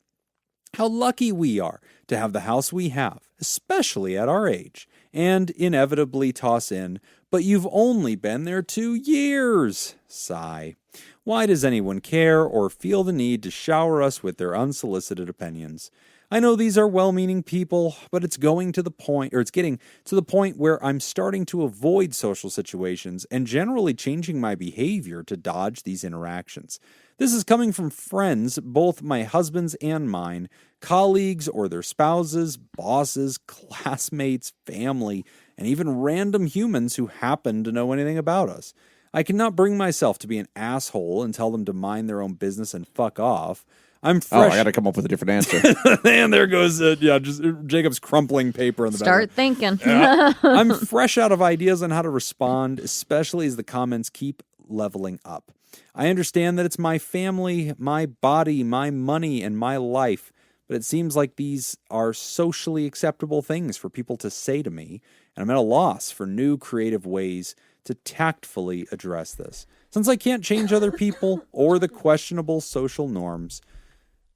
How lucky we are to have the house we have, especially at our age, and inevitably toss in, but you've only been there 2 years. Sigh. Why does anyone care or feel the need to shower us with their unsolicited opinions? I know these are well-meaning people, but it's getting to the point where I'm starting to avoid social situations and generally changing my behavior to dodge these interactions. This is coming from friends, both my husband's and mine, colleagues or their spouses, bosses, classmates, family, and even random humans who happen to know anything about us. I cannot bring myself to be an asshole and tell them to mind their own business and fuck off. I'm fresh. I got to come up with a different answer. And there goes just Jacob's crumpling paper in the Start thinking. I'm fresh out of ideas on how to respond, especially as the comments keep leveling up. I understand that it's my family, my body, my money, and my life, but it seems like these are socially acceptable things for people to say to me, and I'm at a loss for new creative ways to tactfully address this. Since I can't change other people or the questionable social norms,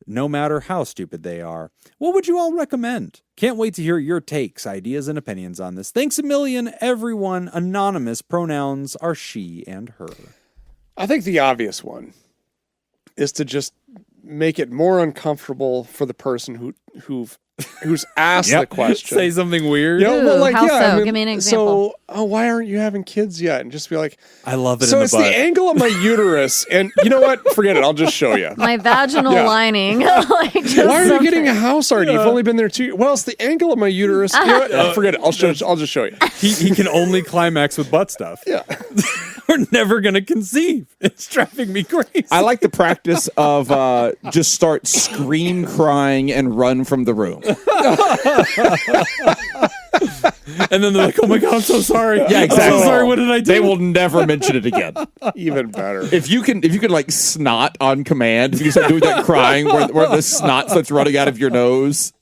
no matter how stupid they are, what would you all recommend? Can't wait to hear your takes, ideas, and opinions on this. Thanks a million, everyone. Anonymous. Pronouns are she and her. I think the obvious one is to just make it more uncomfortable for the person who's asked the question. Say something weird. You know, Ooh, well, like, how yeah, so? I mean, Give me an example. So, why aren't you having kids yet? And just be like, I love it so in the it's butt. the angle of my uterus, and you know what? Forget it. I'll just show you. My vaginal lining. Like, just Why are you something. getting a house already? You've only been there 2 years. Well, it's the angle of my uterus. You know what? Forget it. I'll just show you. He can only climax with butt stuff. Yeah. We're never going to conceive. It's driving me crazy. I like the practice of just start scream crying and run from the room. And then they're like, oh my God, I'm so sorry. Yeah, exactly. I'm so sorry. What did I do? They will never mention it again. Even better. If you can like snot on command, if you start doing that crying where the snot starts running out of your nose.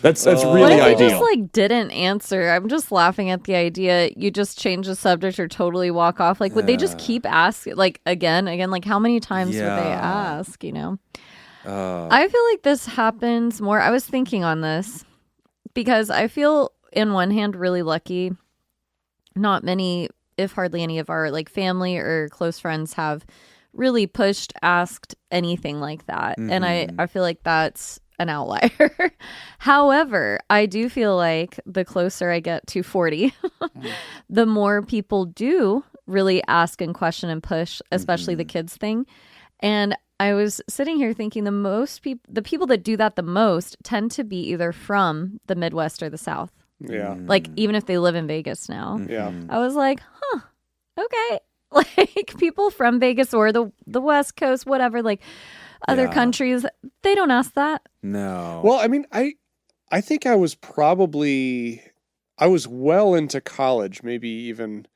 That's What really if ideal. you just like didn't answer? I'm just laughing at the idea. You just change the subject or totally walk off. Like, would they just keep asking? Like again? Like how many times would they ask? You know. I feel like this happens more. I was thinking on this because I feel, in one hand, really lucky. Not many, if hardly any, of our like family or close friends have really asked anything like that, and I feel like that's an outlier. However, I do feel like the closer I get to 40, the more people do really ask and question and push, especially the kids thing. And I was sitting here thinking the people that do that the most tend to be either from the Midwest or the South. Yeah. Like, even if they live in Vegas now. Yeah. I was like, okay. Like, people from Vegas or the West Coast, whatever, like other countries, they don't ask that. No. Well, I mean, I think I was well into college, maybe even.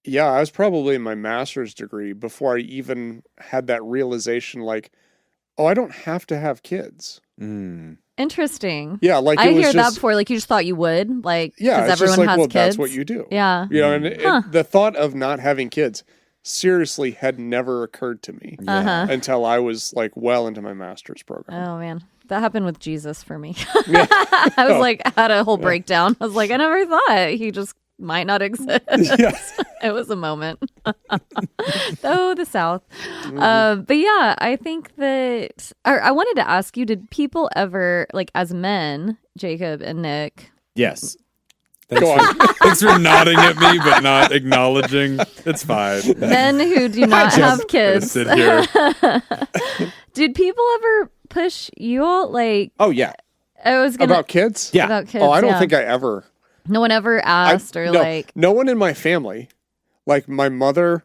Yeah, I was probably in my master's degree before I even had that realization, like, oh, I don't have to have kids. Interesting. Yeah, like I it was hear just, that before. Like, you just thought you would, like, yeah, because it's everyone just like, has well, kids. that's what you do. Yeah. You know, and the thought of not having kids seriously had never occurred to me until I was like well into my master's program. Oh man, that happened with Jesus for me. I was like, had a whole breakdown. I was like, I never thought he just might not exist. It was a moment. Oh, the South. But yeah, I think that I wanted to ask you, did people ever, like, as men, Jacob and Nick? Yes. Thanks for nodding at me, but not acknowledging. It's fine. Men who do not have kids. Sit here. Did people ever push you all? Like, Oh yeah. I was gonna About kids? Yeah. about kids. Oh, I don't yeah. think I ever. No one ever asked or no, like. no one in my family, like my mother,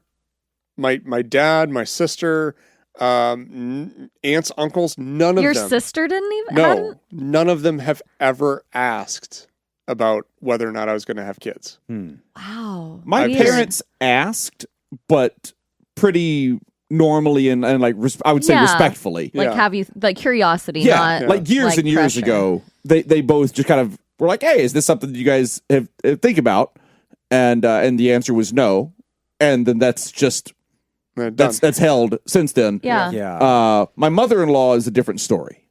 my dad, my sister, aunts, uncles, none of Your them. sister didn't even. No, none of them have ever asked about whether or not I was going to have kids. Wow. My Weird. parents asked, but pretty normally and like I would say Yeah. respectfully. Like, Yeah. have you like curiosity? Yeah, not like years like, and years pressure. ago, they both just kind of were like, "Hey, is this something that you guys have think about?" And the answer was no, and then that's just Done. that's held since then. Yeah. Yeah. My mother-in-law is a different story.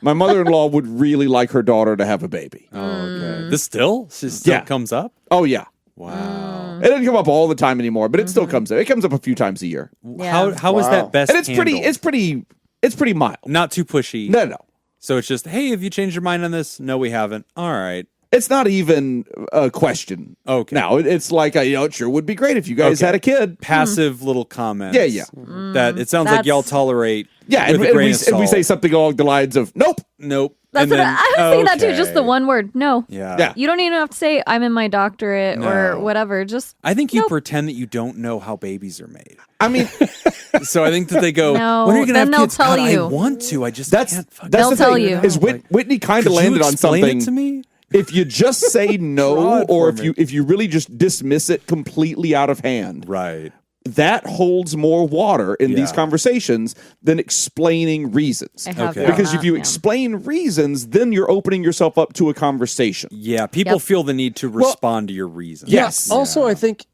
My mother-in-law would really like her daughter to have a baby. Oh, okay. This still Yeah. comes up? Oh yeah, Wow. it doesn't come up all the time anymore, but it still comes up. It comes up a few times a year, Yeah. How is Wow. that best and it's pretty mild. Not too pushy. No. So it's just, hey, have you changed your mind on this? No, we haven't. All right. It's not even a question. Okay. Now, it's like, it sure would be great if you guys had a kid. Passive little comments. Yeah. That it sounds like y'all tolerate. Yeah, with a grain of and we salt. say something along the lines of, nope. That's And what then, I was thinking that too. Just the okay. one word, no. Yeah. You don't even have to say I'm in my doctorate or whatever. Just I think you pretend that you don't know how babies are made. I mean, So I think that they go, No, when are you going to then have they'll kids? tell God, you. I want to. I just that's can't fucking They'll the tell thing, you. Is Whitney kind Could of you landed on explain something. it to me? If you just say no, Draw it or for if you really just dismiss it completely out of hand, Right. that holds more water in these Yeah. conversations than explaining reasons. I have Okay. done Because that, if you yeah. explain reasons, then you're opening yourself up to a conversation. Yeah. People feel the need to respond to your reasons. Yes. Also, I think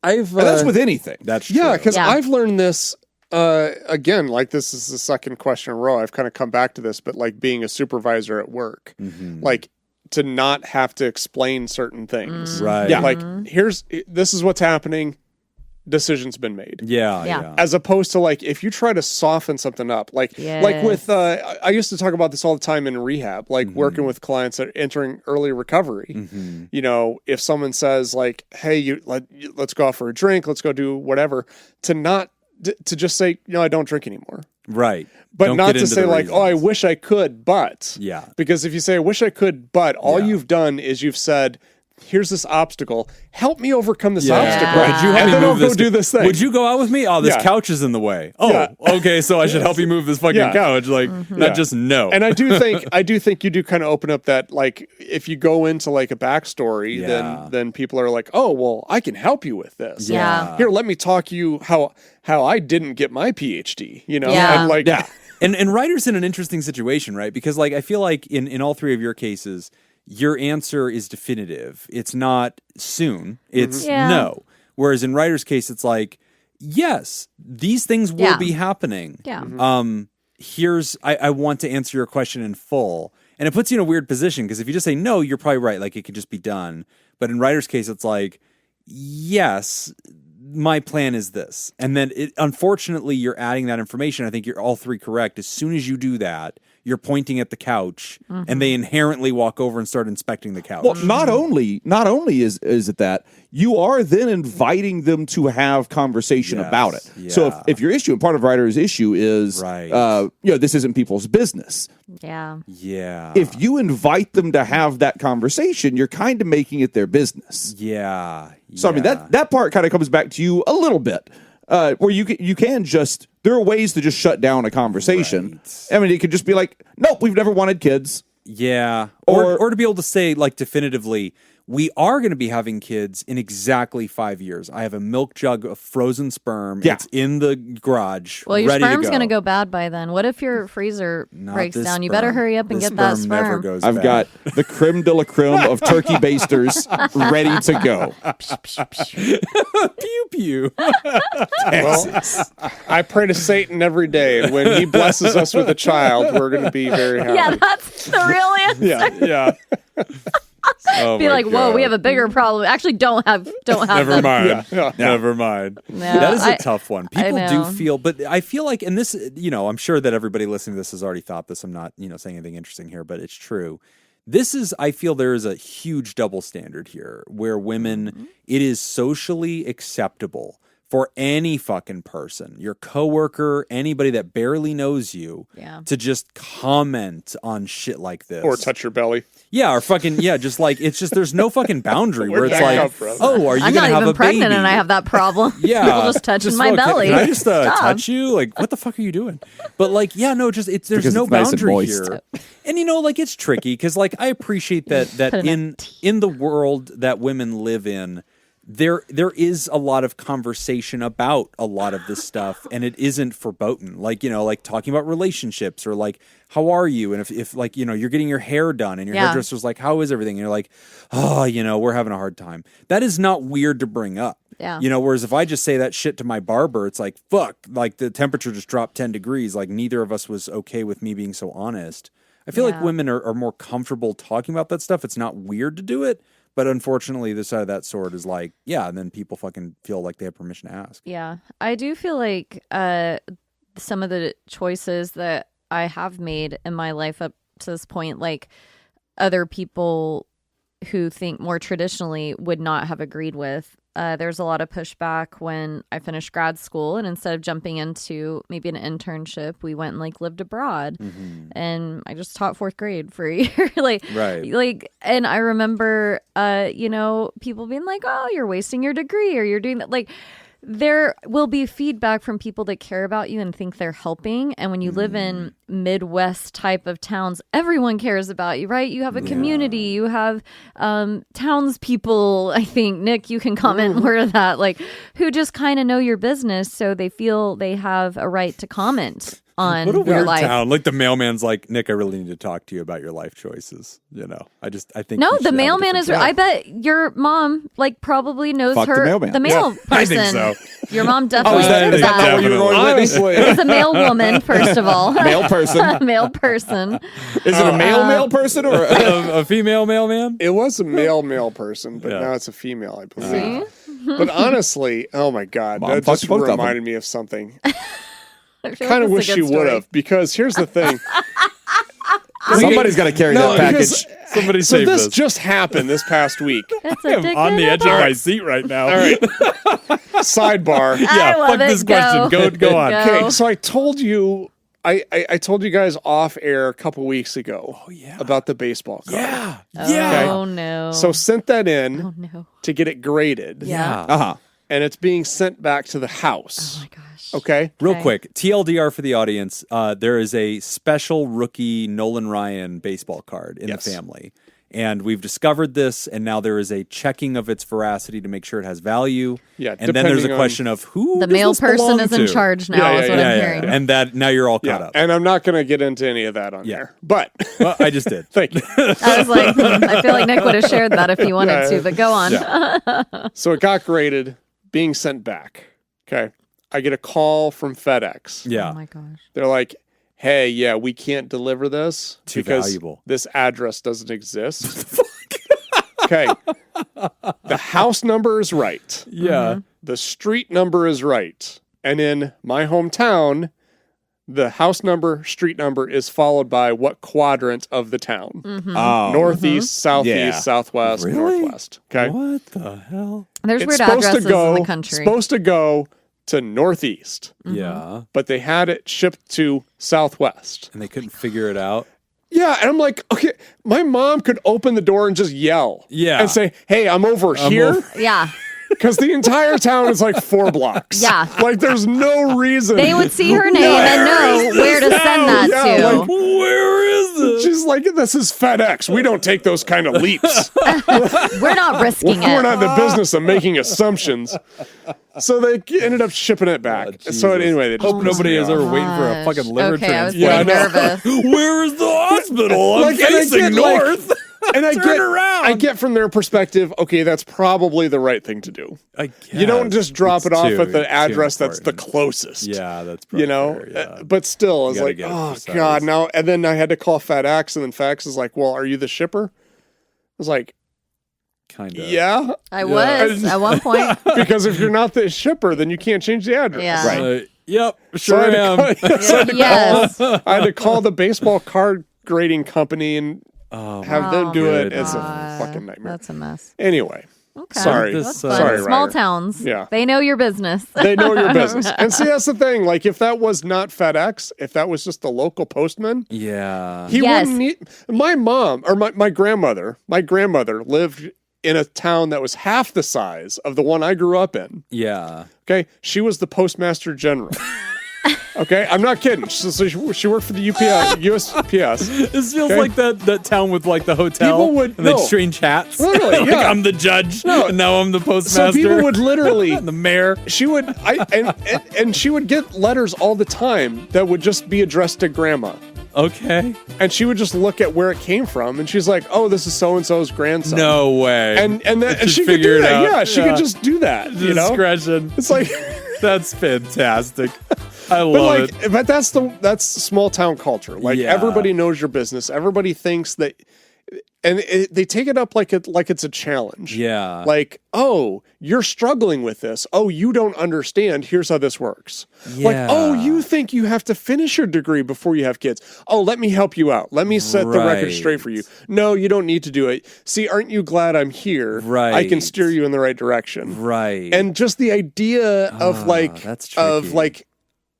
I've... And that's with anything. That's true. Yeah, because Yeah. I've learned this, again, like this is the second question in a row. I've kind of come back to this, but like being a supervisor at work, like to not have to explain certain things. Right. Yeah. Like, this is what's happening. Decision's been made. Yeah. Yeah. Yeah. As opposed to like if you try to soften something up, like with I used to talk about this all the time in rehab, like working with clients that are entering early recovery. You know, if someone says like, "Hey, let's go out for a drink, let's go do whatever," to just say, I don't drink anymore. Right. But Don't not get to into say the like, reasons. I wish I could, but. Yeah. Because if you say, I wish I could, but, all Yeah. you've done is you've said, here's this obstacle. Help me overcome this Yeah. obstacle. Right. Could you help and me then I'll move go this? do this thing. Would you go out with me? Oh, this Yeah. couch is in the way. Oh, Yeah. okay. So I should help you move this fucking Yeah. couch. Like, not just no. And I do think you do kind of open up that, like, if you go into like a backstory, Yeah. then people are like, oh, well, I can help you with this. Yeah. Here, let me talk you how I didn't get my PhD, Yeah. And like, And Ryder's in an interesting situation, right? Because like I feel like in all three of your cases, your answer is definitive. It's not soon. It's Yeah. no. Whereas in Ryder's case, it's like, yes, these things will Yeah. be happening. Yeah. I want to answer your question in full. And it puts you in a weird position because if you just say no, you're probably right. Like it could just be done. But in Ryder's case, it's like, yes, my plan is this. And then unfortunately, you're adding that information. I think you're all three correct. As soon as you do that, you're pointing at the couch and they inherently walk over and start inspecting the couch. Well, not only is it that, you are then inviting them to have conversation Yes, about it. So yeah. if your issue, and part of Ryder's issue is, Right. this isn't people's business. Yeah. Yeah. If you invite them to have that conversation, you're kind of making it their business. Yeah. So I mean that part kind of comes back to you a little bit, where you can just, there are ways to just shut down a conversation. Right. I mean, it could just be like, nope, we've never wanted kids. Yeah. Or- Or to be able to say, like, definitively, we are going to be having kids in exactly 5 years. I have a milk jug of frozen sperm. Yeah. It's in the garage. Well, your ready sperm's to going to go bad by then. What if your freezer Not breaks this down? You sperm. better hurry up and This get that never sperm. goes I've bad. got the creme de la creme of turkey basters ready to go. Pew pew. well, I pray to Satan every day. When he blesses us with a child, we're going to be very happy. Yeah, that's the real answer. Yeah. Oh Be my like, whoa, God. we have a bigger problem. Actually, don't have Never them. mind. Yeah. Never mind. No, That is a tough one. People do know. feel, but I feel like, and this, I'm sure that everybody listening to this has already thought this. I'm not, saying anything interesting here, but it's true. I feel there is a huge double standard here where women, it is socially acceptable for any fucking person, your coworker, anybody that barely knows you, Yeah. to just comment on shit like this. Or touch your belly. Yeah, or fucking, just like, it's just, there's no fucking boundary where Where'd it's that like, come from? oh, are you I'm going not to have even a pregnant baby? and I have that problem. Yeah. People just touching my well, belly. Can I just Stop. touch you? Like, what the fuck are you doing? But like, yeah, no, just there's Because no it's nice and boundary moist. here. And it's tricky because like I appreciate that Put it in the world that women live in, there is a lot of conversation about a lot of this stuff, and it isn't verboten. Like, like talking about relationships or like, how are you? And if like, you're getting your hair done and your Yeah. hairdresser's like, how is everything? And you're like, oh, we're having a hard time. That is not weird to bring up. Yeah. Whereas if I just say that shit to my barber, it's like, fuck, like the temperature just dropped 10 degrees. Like neither of us was okay with me being so honest. I feel like Yeah. women are more comfortable talking about that stuff. It's not weird to do it. But unfortunately, this side of that sword is like, yeah, and then people fucking feel like they have permission to ask. Yeah, I do feel like some of the choices that I have made in my life up to this point, like other people who think more traditionally would not have agreed with. There's a lot of pushback when I finished grad school, and instead of jumping into maybe an internship, we went and lived abroad, and I just taught 4th grade for a year. And I remember, people being like, "Oh, you're wasting your degree," or "You're doing that." There will be feedback from people that care about you and think they're helping. And when you live in Midwest type of towns, everyone cares about you, right? You have a community, you have townspeople. I think, Nick, you can comment more to that, who just kind of know your business. So they feel they have a right to comment on what a your weird life. town. The mailman's like, Nick, I really need to talk to you about your life choices. I think no, you should the have a mailman different is. job. I bet your mom probably knows Fuck the her. mailman. The mail person. I think so. Your mom definitely is that knows not that. where you were going with it? Honestly, It's a male woman, first of all. Male person. Male person. Is it a male person or a female mailman? it was a male person, but Yeah. now it's a female, I believe. But honestly, oh my God, Mom that fucked just both of them. reminded me of something. I feel Kind of like wish it's a you good would story. have, because here's the thing. somebody's got to carry No, that package? because- Somebody So save this this. just happened this past week. It's I'm a on the edge of dick in a my box. seat right now. All right. Sidebar. Yeah, love fuck it. this question. Go on. Go. Okay, so I told you, I told you guys off air a couple weeks ago about the baseball card. Yeah. Oh no. So sent that in oh no. to get it graded. Yeah. Uh-huh. And it's being sent back to the house. Oh my gosh. Okay. Real Okay. quick, TLDR for the audience. There is a special rookie Nolan Ryan baseball card in Yes. the family. And we've discovered this, and now there is a checking of its veracity to make sure it has value. Yeah, and then there's a depending on- question of who The does male this person belong is in to? charge now, Yeah, is yeah, what yeah, I'm yeah. hearing. And that now you're all caught Yeah. up. And I'm not going to get into any of that on Yeah. there. But Well, I just did. thank you. I was like, I feel like Nick would have shared that if he wanted Yeah. to, but go on. So it got graded, being sent back. Okay. I get a call from FedEx. Yeah. Oh my gosh. They're like, hey, yeah, we can't deliver this Too because valuable. this address doesn't exist. Okay. The house number is right. Yeah. The street number is right. And in my hometown, the house number, street number is followed by what quadrant of the town. Oh. Northeast, southeast, Yeah. southwest, Really? northwest. Okay. What the hell? There's It's weird supposed addresses to go, in the country. supposed to go to northeast, Yeah. but they had it shipped to southwest. And they couldn't figure it out. Yeah, and I'm like, okay, my mom could open the door and just yell. Yeah. And say, hey, I'm over here. Yeah. Because the entire town is like 4 blocks. Yeah. Like there's no reason. They would see her name and know where to send that Yeah, to. like, Where is it? She's like, this is FedEx. We don't take those kind of leaps. We're not risking We're it. not in the business of making assumptions. So they ended up shipping it back. So anyway, they just Hope nobody is ever waiting for a Gosh. fucking liver Okay, I was transplant. getting nervous. Where is the hospital? I'm Like, and I facing get, like- north. and I Turn get, around. I get from their perspective, okay, that's probably the right thing to do. I guess. You don't just drop It's it off too- at the too address that's the important. closest. Yeah, that's probably You know, fair, yeah. but still, I was gotta like, get it oh precise. God, now. And then I had to call FedEx, and then FedEx is like, well, are you the shipper? I was like, kind of. yeah, I was at one point. because if you're not the shipper, then you can't change the address. Yeah. Right. Yep, So sure I am. had to call, Yes. I had to call the baseball card grading company and Oh, have Oh them do my it. It's a God. fucking nightmare. That's a mess. Anyway, Okay. Sorry. This, That's fun. sorry, Small Ryder. towns. Yeah. They know your business. they know your business. And see, that's the thing. Like, if that was not FedEx, if that was just a local postman, yeah. he Yes. wouldn't need. My mom or my grandmother lived in a town that was half the size of the one I grew up in. Yeah. Okay, she was the postmaster general. Okay, I'm not kidding. So she worked for the USPS. This feels Okay. like that town with like the hotel People would- and they no. exchange hats. Literally, Like, yeah. I'm the judge No. and now I'm the So postmaster. people would literally. the mayor. She would, and she would get letters all the time that would just be addressed to grandma. Okay. And she would just look at where it came from, and she's like, "Oh, this is so and so's grandson." No way. and Just she could figure do it that. out. Yeah, she Yeah. could just do that. You know, Discretion. it's like, That's fantastic. I but love like, it. but that's small town culture. Like Yeah. everybody knows your business. Everybody thinks that they take it up like it's a challenge. Yeah. Like, oh, you're struggling with this. Oh, you don't understand. Here's how this works. Like, oh, you think you have to finish your degree before you have kids. Oh, let me help you out. Let me set the record straight for you. No, you don't need to do it. See, aren't you glad I'm here? Right. I can steer you in the right direction. Right. And just the idea of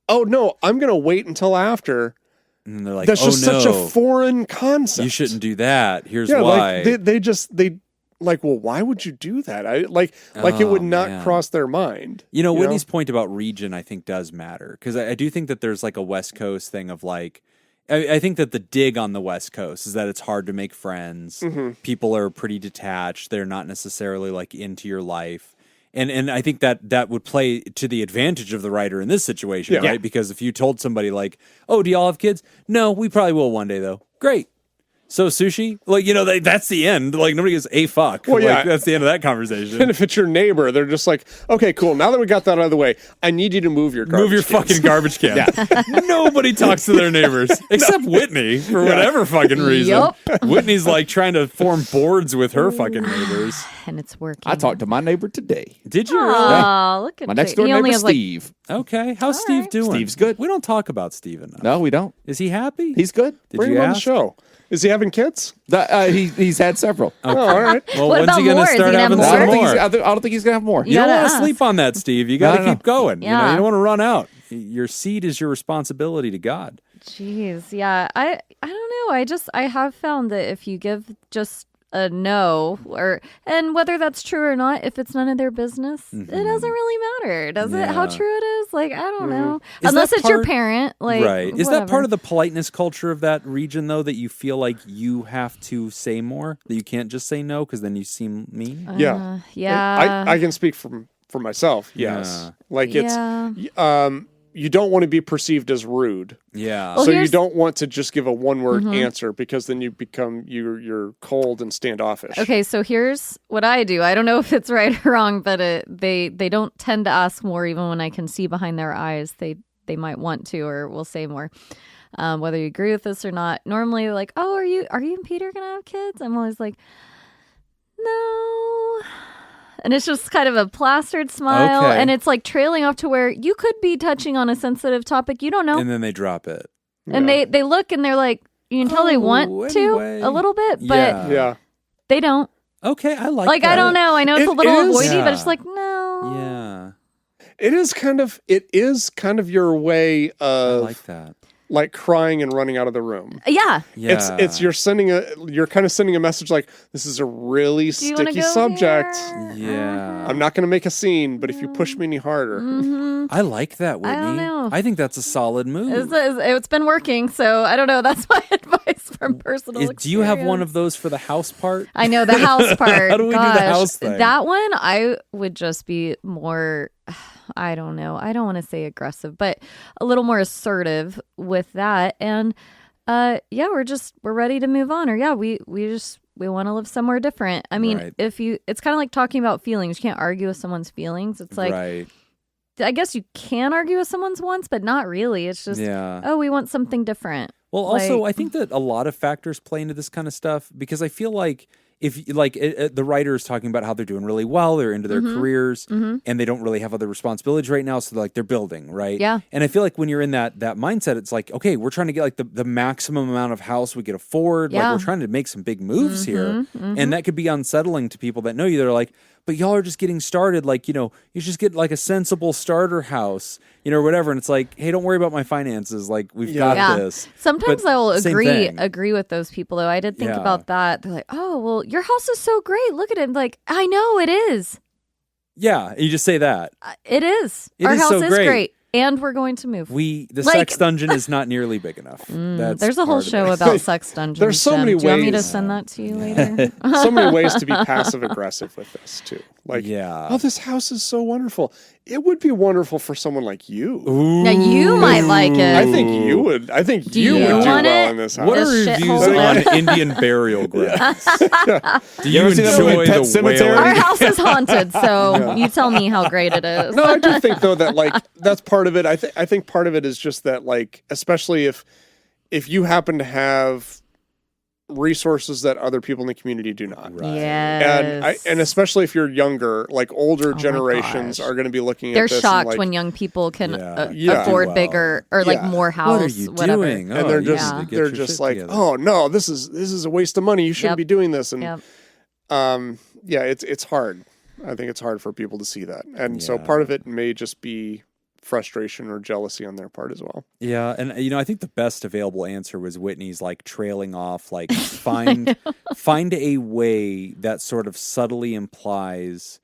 oh no, I'm going to wait until after. And they're like, that's just such a foreign concept. You shouldn't do that. Here's why. Like they like, well, why would you do that? It would not cross their mind. Whitney's point about region, I think, does matter, because I do think that there's like a West Coast thing of like, I think that the dig on the West Coast is that it's hard to make friends. Mm-hmm. People are pretty detached. They're not necessarily like into your life. And I think that would play to the advantage of the writer in this situation, right? Because if you told somebody like, oh, do y'all have kids? No, we probably will one day though. Great. So sushi, like, that's the end. Like, nobody goes, a fuck. Well, like, that's the end of that conversation. And if it's your neighbor, they're just like, okay, cool. Now that we got that out of the way, I need you to move your garbage cans. Fucking garbage can. Nobody talks to their neighbors except Whitney for whatever fucking reason. Yep. Whitney's like trying to form boards with her fucking neighbors. And it's working. I talked to my neighbor today. Did you really? Oh, look at My next door he only neighbor, has, Steve. Okay. How's Steve doing? Steve's good. We don't talk about Steve enough. No, we don't. Is he happy? He's good. Did Bring you him on the ask? show. Is he having kids? He's had several. Oh, all right. Well, What when's about he going more? to Is he start gonna have having more? some more? I don't think he's gonna have more. You don't gotta want to ask. sleep on that, Steve. You got to No. keep going. Yeah. You don't want to run out. Your seed is your responsibility to God. Jeez, yeah. I don't know. I have found that if you give just a no, and whether that's true or not, if it's none of their business, it doesn't really matter, does it? How true it is? Like, I don't know. Is Unless that it's your part- parent. Like, Right. Is that whatever. part of the politeness culture of that region, though, that you feel like you have to say more? That you can't just say no because then you seem mean? Yeah. Yeah. I can speak for myself. Yes. Yeah. Like it's, Yeah. you don't want to be perceived as rude. Yeah. Well, So you here's- don't want to just give a one-word answer, because then you become you're cold and standoffish. Okay, so here's what I do. I don't know if it's right or wrong, but they don't tend to ask more, even when I can see behind their eyes. They might want to, or will say more. Whether you agree with this or not. Normally, like, oh, are you and Peter gonna have kids? I'm always like, no. And it's just kind of a plastered smile, Okay. and it's like trailing off to where you could be touching on a sensitive topic. You don't know. And then they drop it. And they look and they're like, you can tell they want anyway. to a little bit, but Yeah. Yeah. they don't. Okay, I like Like, that. I don't know. I know it's a It little is. avoidy, Yeah. but it's like, no. Yeah. It is kind of your way I of like that. like crying and running out of the room. Yeah. Yeah. It's you're kind of sending a message like, this is a really Do you wanna sticky go subject. here? Yeah. I'm not going to make a scene, but if you push me any harder, I like that, Whitney. I don't know. I think that's a solid move. It's been working, so I don't know. That's my advice from personal experience. Do you have one of those for the house part? I know, the house part. How do we do the Gosh, house thing? That one, I would just be more, I don't know. I don't want to say aggressive, but a little more assertive with that. And we're ready to move on. Or we want to live somewhere different. I mean, Right. it's kind of like talking about feelings. You can't argue with someone's feelings. It's like, right. I guess you can argue with someone's wants, but not really. It's just, Yeah. we want something different. Well, also, Like- I think that a lot of factors play into this kind of stuff, because I feel like if the writer is talking about how they're doing really well, they're into their careers, and they don't really have other responsibilities right now, so they're building, right? Yeah. And I feel like when you're in that mindset, it's like, okay, we're trying to get like the maximum amount of house we could afford. Yeah. Like, we're trying to make some big moves here, and that could be unsettling to people that know you. They're like, but y'all are just getting started. Like, you just get like a sensible starter house, or whatever. And it's like, hey, don't worry about my finances. Like, we've got this. Sometimes But I will same thing. agree with those people, though. I did think Yeah. about that. They're like, oh, well, your house is so great. Look at it. I'm like, I know it is. Yeah, you just say that. It is. It Our is house so is great. great. And we're going to move. The Like- sex dungeon is not nearly big enough. That's There's a whole part of show it. about sex dungeons. There's so Jen. many Do you want me to ways. send that to you later? so many ways to be passive aggressive with this too. Like, Yeah. oh, this house is so wonderful. It would be wonderful for someone like you. Now, you might like it. I think you would. I think you you would do want well it? in this house. What are This reviews shithole. on Indian burial grounds? Do you ever see that movie, enjoy Pet the Cemetery? Our wailing? house is haunted, so you tell me how great it is. No, I do think though that like that's part of it. I think part of it is just that, like, especially if you happen to have resources that other people in the community do not. Yes. And especially if you're younger, like older my generations gosh. are going to be looking They're at this. shocked and when young people can Yeah. afford Well, bigger or like yeah. more house, What are you whatever. doing? and they're you just need to get they're your just shit like, together. oh no, this is a waste of money. You shouldn't Yep. be doing this. And Yep. it's hard. I think it's hard for people to see that, and so part of it may just be frustration or jealousy on their part as well. Yeah, and I think the best available answer was Whitney's like trailing off, like find a way that sort of subtly implies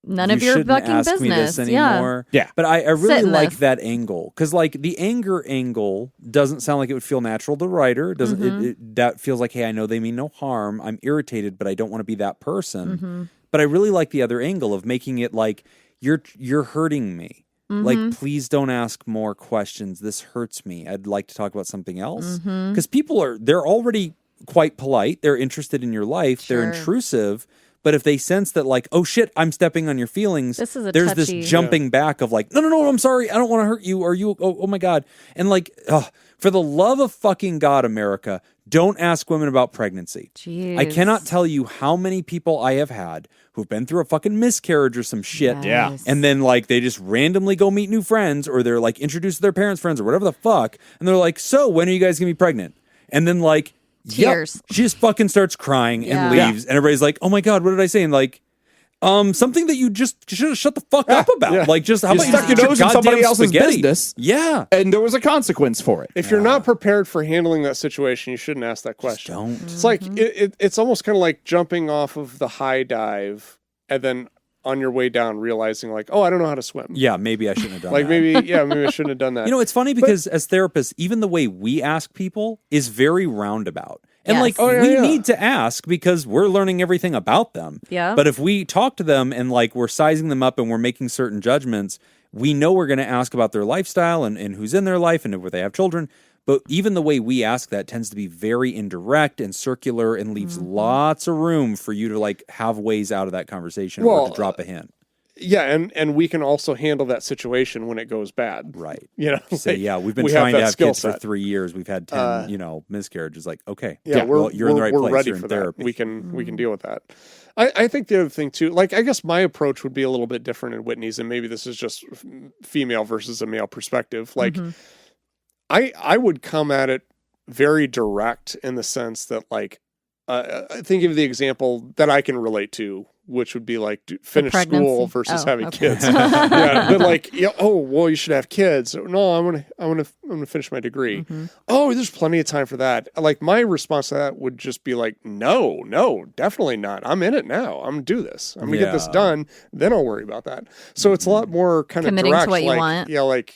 None you of your shouldn't fucking ask business. me this anymore. Yeah. But I Sit really in like this. that angle because like the anger angle doesn't sound like it would feel natural to the writer. It doesn't it, that feels like, hey, I know they mean no harm. I'm irritated, but I don't want to be that person. But I really like the other angle of making it like you're hurting me. Like, please don't ask more questions. This hurts me. I'd like to talk about something else. Because people they're already quite polite. They're interested in your life. They're Sure. intrusive. But if they sense that, like, oh shit, I'm stepping on your feelings, This is a there's touchy- this jumping back of like, no, I'm sorry. I don't want to hurt you. Or you, oh my God. And like, for the love of fucking God, America, don't ask women about pregnancy. Jeez. I cannot tell you how many people I have had who've been through a fucking miscarriage or some shit. Yes. And then like they just randomly go meet new friends or they're like introduced to their parents' friends or whatever the fuck. And they're like, so when are you guys gonna be pregnant? And then like, Tears. Yep, she just fucking starts crying and Yeah. leaves. And everybody's like, oh my God, what did I say? And like, something that you just should have shut the fuck up about. Yeah. Like just how You about stuck you your nose in goddamn somebody else's spaghetti? business. Yeah. And there was a consequence for it. If you're not prepared for handling that situation, you shouldn't ask that question. Don't. It's like it's almost kind of like jumping off of the high dive and then on your way down realizing like, oh, I don't know how to swim. Yeah, maybe I shouldn't have done Like that. maybe I shouldn't have done that. You know, it's funny because as therapists, even the way we ask people is very roundabout. And Yes. like Oh, yeah, we yeah. need to ask because we're learning everything about them. Yeah. But if we talk to them and like we're sizing them up and we're making certain judgments, we know we're going to ask about their lifestyle and who's in their life and if they have children. But even the way we ask that tends to be very indirect and circular and leaves lots of room for you to like have ways out of that conversation or Well, to drop a hint. yeah, and we can also handle that situation when it goes bad. Right. You know, Say, like, yeah, we've been we trying to that have skill kids for set. 3 years. We've had 10, miscarriages. Like, okay, Yeah, well, you're in the right we're place. ready You're in for therapy. that. We can deal with that. I think the other thing too, like I guess my approach would be a little bit different in Whitney's, and maybe this is just female versus a male perspective. Like I would come at it very direct in the sense that like I think of the example that I can relate to, which would be like finish school pregnancy? versus Oh, having okay. kids. Yeah, but like, oh, well, you should have kids. No, I'm gonna finish my degree. Oh, there's plenty of time for that. Like my response to that would just be like, no, definitely not. I'm in it now. I'm gonna do this. I'm gonna get this Yeah. done. Then I'll worry about that. So it's a lot more kind of Committing to direct. what you like, want. Yeah, like.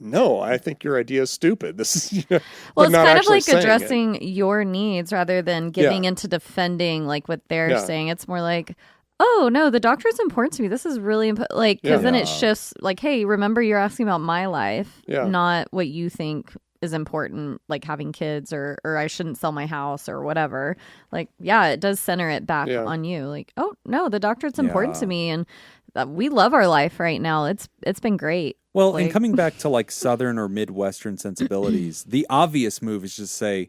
No, I think your idea is stupid. This is Well, but it's not kind of actually like saying it. addressing your needs rather than giving Yeah. into defending like what they're Yeah. saying. It's more like, oh no, the doctor is important to me. This is really important. Like, because then it shifts. Like, hey, remember you're asking about my life, Yeah. not what you think is important, like having kids or I shouldn't sell my house or whatever. Like, yeah, it does center it back Yeah. on you. Like, oh no, the doctor is important Yeah. to me, and we love our life right now. It's been great. Well, Like- and coming back to like Southern or Midwestern sensibilities, the obvious move is just say,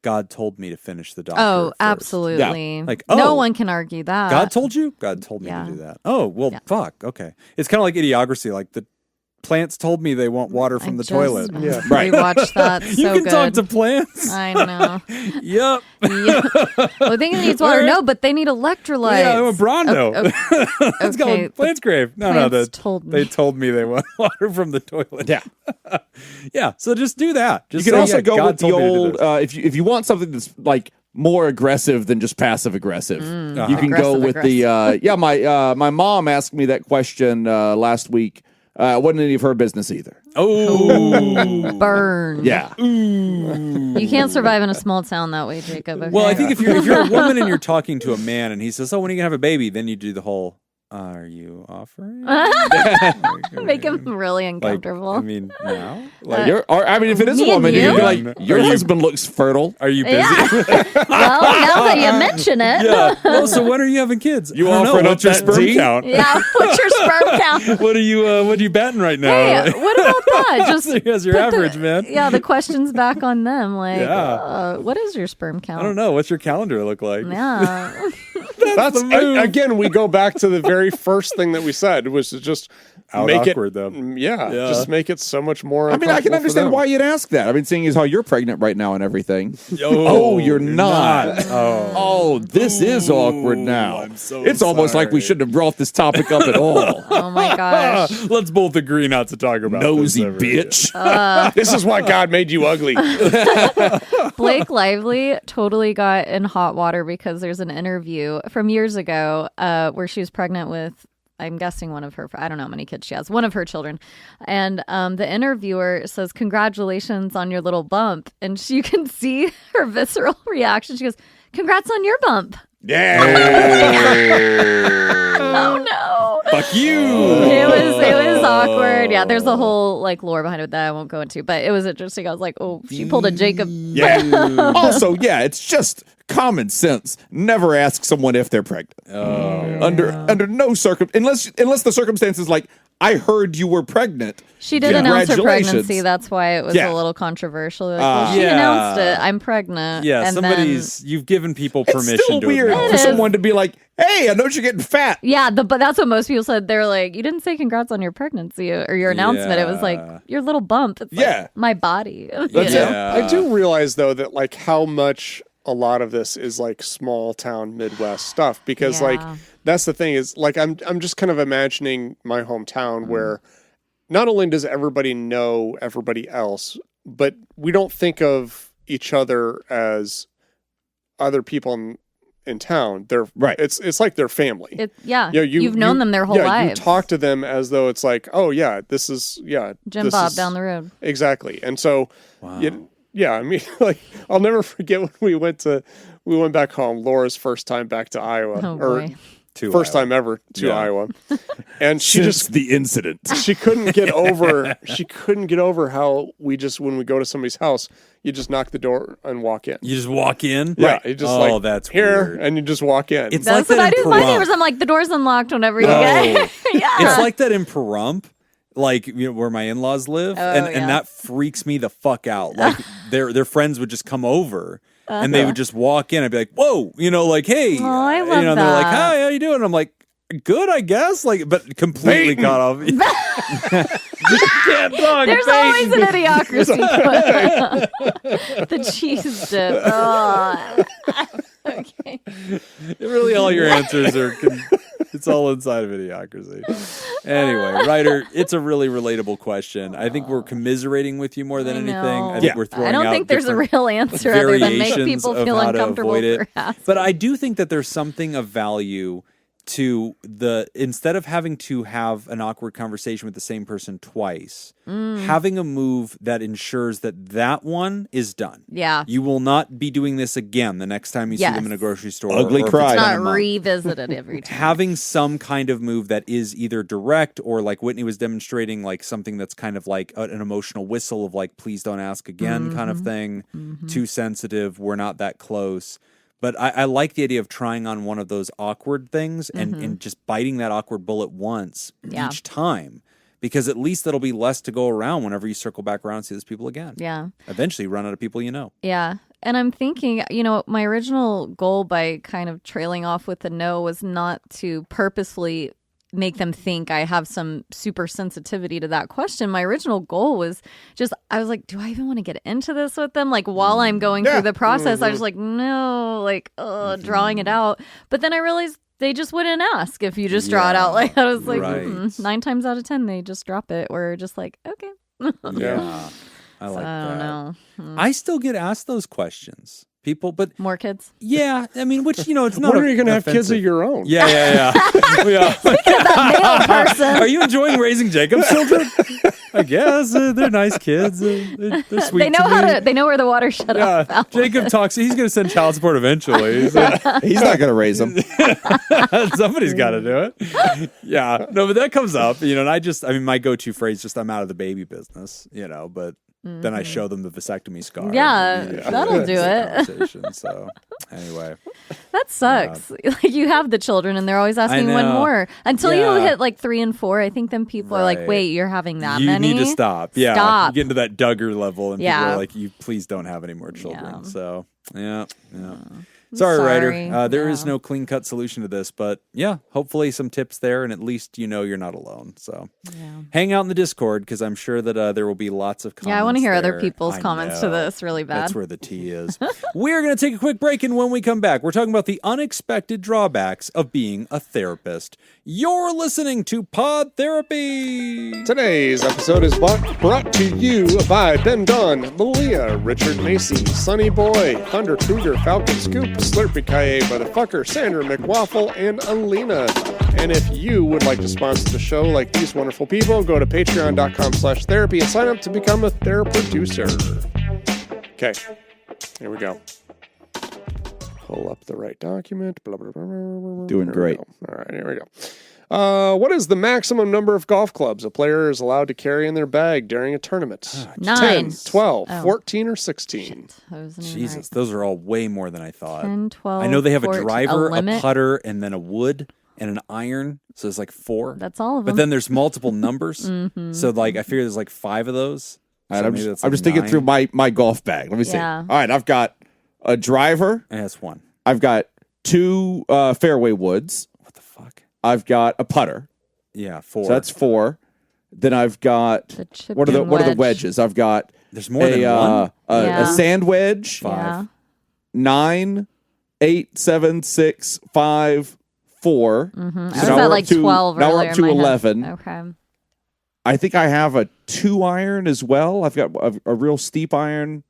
God told me to finish the doctor. Oh, first." absolutely. Like, no oh, one can argue that. God told you? God told me Yeah. to do that. Oh, well, Yeah. fuck. Okay. It's kind of like idiocracy. Like the plants told me they want water from the toilet. Yeah. Right. Rewatch that. So You can good. talk to plants. I know. Yep. Yeah. Well, I think it needs water. No, but they need electrolytes. Yeah, I'm a Brondo. It's okay, called Plants Grave. No, plants told they me. told me they want water from the toilet. Yeah. Yeah. So just do that. You Just can say, also yeah, go God with the told me to do old this. if you want something that's like more aggressive than just passive aggressive. You can go Aggressive, with the my mom asked me that question last week. It wasn't any of her business either. Oh. Burn. Yeah. You can't survive in a small town that way, Jacob. Okay? Well, I think if you're a woman and you're talking to a man and he says, "Oh, when are you gonna have a baby?" Then you do the whole, Are you offering? Make him really uncomfortable. I mean, now? If it is a Me and woman, you? you'd be like, your husband looks fertile. Are you busy? Yeah. Well, now that you mention it. Yeah. Well, so when are you having kids? You I don't know. offering What's up your that sperm D? count? Yeah, what's your sperm count? What are you batting right now? Hey, what about that? Just That's your put average, man. Yeah, the question's back on them. Like, Yeah. what is your sperm count? I don't know. What's your calendar look like? Yeah. That's the move. again, we go back to the very first thing that we said was to just Out make awkward, it though. Yeah, just make it so much more. I mean, I can uncomfortable for understand them. why you'd ask that. I mean, seeing as how you're pregnant right now and everything. Oh, You're not. Oh. This is awkward now. I'm so it's almost like we sorry. shouldn't have brought this topic up at all. Oh my gosh. Let's both agree not to talk about Nosy this ever bitch. This is why God made you ugly. Blake Lively totally got in hot water because there's an interview from years ago where she was pregnant with, I'm guessing one of her, I don't know how many kids she has, one of her children. And the interviewer says, congratulations on your little bump. And you can see her visceral reaction. She goes, congrats on your bump. Yeah. Oh no. Fuck you. It was awkward. Yeah, there's a whole like lore behind it that I won't go into, but it was interesting. I was like, oh, she pulled a Jacob. Yeah. Also, it's just common sense. Never ask someone if they're pregnant. Under no unless the circumstances like I heard you were pregnant. She did announce her Congratulations. pregnancy. That's why it was Yeah. a little controversial. Like, well, she announced it. I'm pregnant. Yeah, and you've given people It's permission still to weird acknowledge for It is. someone to be like, "Hey, I know you're getting fat." Yeah, but that's what most people said. They're like, you didn't say congrats on your pregnancy or your announcement. It was like Yeah. your little bump. It's Yeah. like my body. That's you it. know? Yeah. I do realize though that like how much a lot of this is like small town Midwest stuff because like Yeah. that's the thing is like I'm just kind of imagining my hometown where not only does everybody know everybody else, but we don't think of each other as other people in town. They're Right. It's like their family. Yeah, Yeah, you've known them their whole lives. You talk to them as though it's like, oh yeah, this is Jim this Bob is- down the road. Exactly, and so Wow. yeah, I mean, like I'll never forget when we went back home. Laura's first time back to Iowa, Oh or boy. To first Iowa. time ever to Yeah. Iowa, and she Since just the incident. she couldn't get over how we just when we go to somebody's house, you just knock the door and walk in. You just walk in? Yeah, you just Oh, like that's here, weird. and you just walk in. It's That's like what I that do in with my Pahrump. neighbors. I'm like, the door's unlocked whenever you Oh. get. Yeah. It's like that in Pahrump, like where my in-laws live, and yeah. that freaks me the fuck out. Like their friends would just come over. And they would just walk in. I'd be like, "Whoa," like, "Hey," Oh, I love and they're like, that. "Hi, how you doing?" I'm like, "Good, I guess." Like, but completely cut off. Can't talk. There's always an idiocracy. The cheese dip. Oh. Okay. Really, all your answers are. It's all inside of idiocracy. Anyway, Ryder, it's a really relatable question. I think we're commiserating with you more than I anything. know. I think we're throwing I don't out think there's a different real answer other than make variations people of feel how to uncomfortable avoid it. for asking. But I do think that there's something of value to instead of having to have an awkward conversation with the same person twice, having a move that ensures that one is done. Yeah. You will not be doing this again the next time you see them in a grocery store. Ugly or if cry. it's been a Not month. revisited every time. Having some kind of move that is either direct or like Whitney was demonstrating, like something that's kind of like an emotional whistle of like, please don't ask again kind of thing. Too sensitive. We're not that close. But I like the idea of trying on one of those awkward things and just biting that awkward bullet once each time. Because at least that'll be less to go around whenever you circle back around and see those people again. Yeah. Eventually run out of people you know. Yeah. And I'm thinking, my original goal by kind of trailing off with the no was not to purposefully make them think I have some super sensitivity to that question. My original goal was just, I was like, do I even want to get into this with them? Like while I'm going through the process, I was like, no, like, drawing it out. But then I realized they just wouldn't ask if you just draw it out. Like I was like, Right. 9 times out of 10, they just drop it. Or just like, okay. Yeah. I like I don't that. know. I still get asked those questions. people, but More kids. yeah, I mean, which, it's not. When are you going to have kids of offensive. your own? Yeah. Yeah. Male person. Are you enjoying raising Jacob's children? I guess they're nice kids. They're sweet. They know to me. They know where the water shut off. Yeah, Jacob talks. He's going to send child support eventually. He's not going to raise them. Somebody's got to do it. Yeah, no, but that comes up, and my go-to phrase just I'm out of the baby business, but then I show them the vasectomy scar. Yeah, that'll do it. Conversation, so anyway, That sucks. Like you have the children and they're always asking one know. more until you Yeah. hit like 3 and 4. I think then people are like, Right. "Wait, you're having that you many? need to stop. Yeah, Stop. You get into that Duggar level, and people Yeah. are like, "You please don't have any more children." Yeah. So yeah. Sorry, sorry. writer. There is Yeah. no clean cut solution to this, but yeah, hopefully some tips there, and at least you're not alone. So hang out in the Discord because I'm sure that there will be lots of comments. Yeah, I want to hear other there. people's I comments to know. this really bad. That's where the tea is. We're going to take a quick break, and when we come back, we're talking about the unexpected drawbacks of being a therapist. You're listening to Pod Therapy. Today's episode is brought to you by Ben Dunn, Malia, Richard Macy, Sunny Boy, Thunder Kruger, Falcon Scoop, Slurpee Kaye, Motherfucker, Sandra McWaffle, and Alina. And if you would like to sponsor the show like these wonderful people, go to patreon.com/therapy and sign up to become a Theraproducer. Okay, here we go. Pull up the right document. Blah, blah, blah, blah, blah. Doing Here we great. go. All right, here we go. What is the maximum number of golf clubs a player is allowed to carry in their bag during a tournament? 9. 10, 12, Oh. 14, or 16? I wasn't even Jesus, right. those are all way more than I thought. 10, 12, I know they have 14, a driver, a limit. putter, and then a wood and an iron. So it's like 4. That's all of But them. then there's multiple numbers. So like I figure there's like 5 of those. All So right, I'm maybe just, that's I'm like just thinking 9. through my golf bag. Let me see. Yeah. All right, I've got a driver. And that's 1. I've got 2 fairway woods. What the fuck? I've got a putter. Yeah, 4. So that's 4. Then I've got The chip what are the and wedge. wedge. I've got There's more than 1. a Yeah. sand wedge. 5. Yeah. 9, 8, 7, 6, 5, 4. Mm-hmm. I So was now at we're like up to- 12 now we're earlier up in to my head. 11. Okay. I think I have a 2 iron as well. I've got a real steep iron.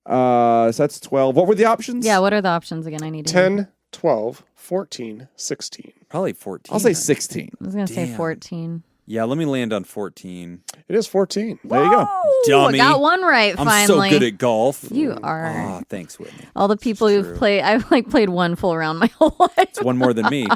So that's 12. What were the options? Yeah, what are the options again? I need to hear. 10, 12, 14, 16. Probably 14. I'll say 16. I was going to say Damn. 14. Yeah, let me land on 14. It is 14. There you go. Dummy. I got one right I'm finally. so good at golf. You are. Oh, thanks, Whitney. All the people who've true. played, I've like played one full round my whole life. It's one more than me.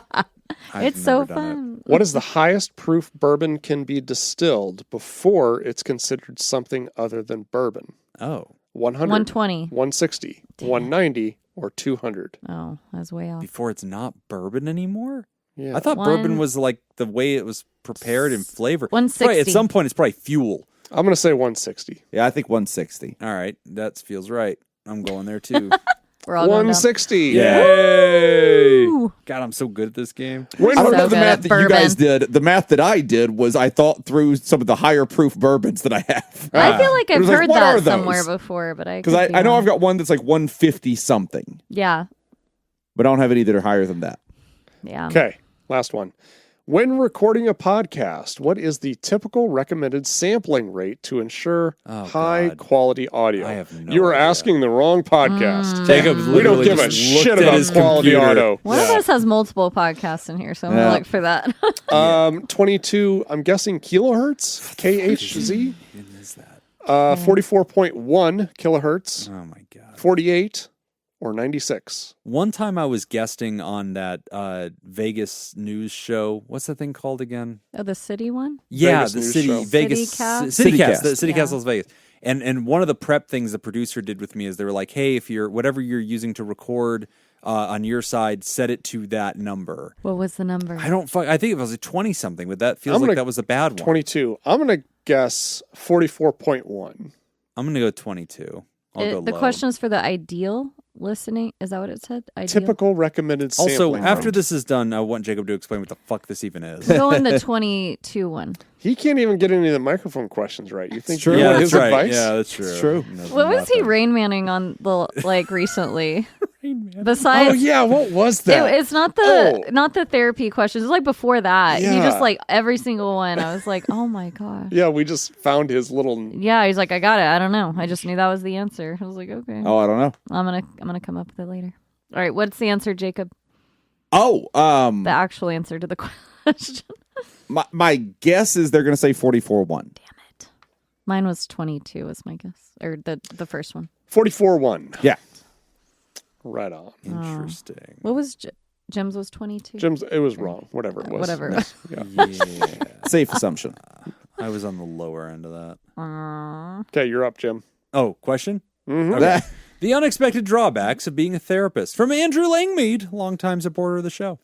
I've It's so never done it. fun. What is the highest proof bourbon can be distilled before it's considered something other than bourbon? Oh, 100, 120. 160, 190, or 200? Oh, I was way off. before it's not bourbon anymore? Yeah. I thought One- bourbon was like the way it was prepared and flavored. 160. Probably, at some point, it's probably fuel. I'm going to say 160. Yeah, I think 160. All right, that feels right. I'm going there too. We're all going down. 160. Yay! Ooh. God, I'm so good at this game. I don't So know the good math at that you guys bourbon. did. The math that I did was I thought through some of the higher proof bourbons that I have. I feel like It I've was like, heard what are that those? somewhere before, but I Because could be I know wrong. I've got one that's like 150 something, Yeah. but I don't have any that are higher than that. Yeah. Okay, last one. When recording a podcast, what is the typical recommended sampling rate to ensure Oh, high God. quality audio? I have no You are idea. asking the wrong podcast. Jacob We don't literally give a just looked shit at about his quality computer. audio. One of us has multiple podcasts in here, so I'm Yeah. going to look for that. 22, I'm guessing kilohertz, KHZ, What is that? 44.1 kilohertz, Oh my God. 48, or 96. One time I was guesting on that Vegas news show. What's that thing called again? Oh, the city one? Yeah, Vegas the news city show. Vegas CityCast? CityCast, the CityCast. CityCast Las Vegas. And one of the prep things the producer did with me is they were like, "Hey, if you're whatever you're using to record on your side, set it to that number." What was the number? I think it was like 20 something, but that feels I'm like gonna- that was a bad one. 22. I'm going to guess 44.1. I'm gonna go 22. I'll go The low. question is for the ideal listening. Is that what it said? Ideal? Typical recommended Also, sampling after rate. this is done, I want Jacob to explain what the fuck this even is. Go in the 22 one. He can't even get any of the microphone questions right. You think true. you Yeah, want that's his right. advice? Yeah, that's true. It's true. No, What was he nothing. Rain Manning on the recently? Besides, Oh yeah, what was that? it's not the therapy questions. It's like before that. He just like every single one. I was like, oh my gosh. Yeah, we just found his little. Yeah, he's like, I got it. I don't know. I just knew that was the answer. I was like, okay. Oh, I don't know. I'm gonna come up with it later. All right, what's the answer, Jacob? Oh, The actual answer to the question. my guess is they're going to say 44-1. Damn it. Mine was 22 was my guess. Or the first one. 44-1. Yeah. Right on. Interesting. What was Jim's was 22? Jim's, it was wrong. Whatever it was. Whatever. Yeah. Yeah. Safe assumption. I was on the lower end of that. Okay, you're up, Jim. Oh, question? Mm-hmm. Okay. The unexpected drawbacks of being a therapist. From Andrew Langmead, longtime supporter of the show.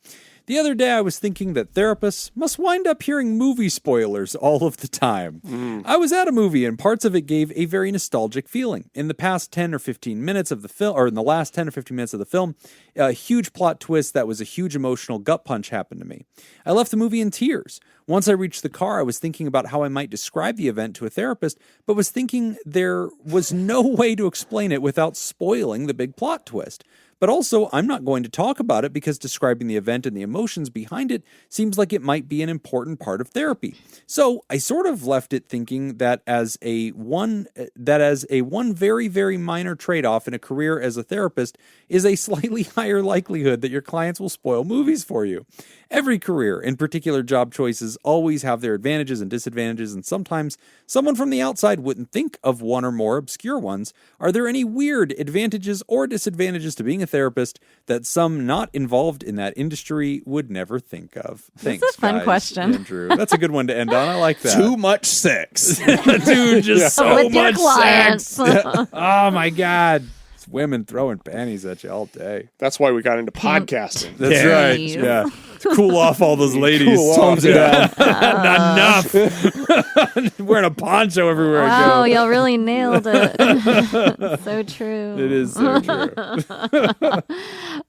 The other day I was thinking that therapists must wind up hearing movie spoilers all of the time. I was at a movie and parts of it gave a very nostalgic feeling. In the past 10 or 15 minutes of the film, or in the last 10 or 15 minutes of the film, a huge plot twist that was a huge emotional gut punch happened to me. I left the movie in tears. Once I reached the car, I was thinking about how I might describe the event to a therapist, but was thinking there was no way to explain it without spoiling the big plot twist. But also, I'm not going to talk about it because describing the event and the emotions behind it seems like it might be an important part of therapy. So I sort of left it thinking that as a one very, very minor trade-off in a career as a therapist is a slightly higher likelihood that your clients will spoil movies for you. Every career, in particular job choices, always have their advantages and disadvantages, and sometimes someone from the outside wouldn't think of one or more obscure ones. Are there any weird advantages or disadvantages to being a therapist that some not involved in that industry would never think of? Thanks, That's a fun guys. question. Andrew. That's a good one to end on. I like that. Too much sex. Dude, just so With your much clients. sex. Oh my God. It's women throwing panties at you all day. That's why we got into podcasting. That's Yeah. right. Yeah. To cool off all those ladies. Cool off, Tones it yeah. down. Not enough. Wearing a poncho everywhere I Wow, go. y'all really nailed it. So true. It is so true.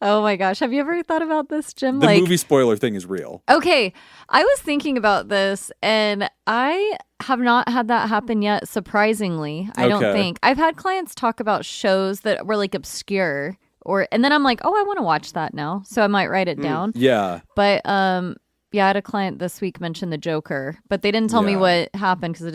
Oh my gosh. Have you ever thought about this, Jim? The movie spoiler thing is real. Okay, I was thinking about this, and I have not had that happen yet, surprisingly. I don't Okay. think. I've had clients talk about shows that were like obscure, and then I'm like, oh, I want to watch that now, so I might write it down. Yeah. But yeah, I had a client this week mention The Joker, but they didn't tell me Yeah. what happened because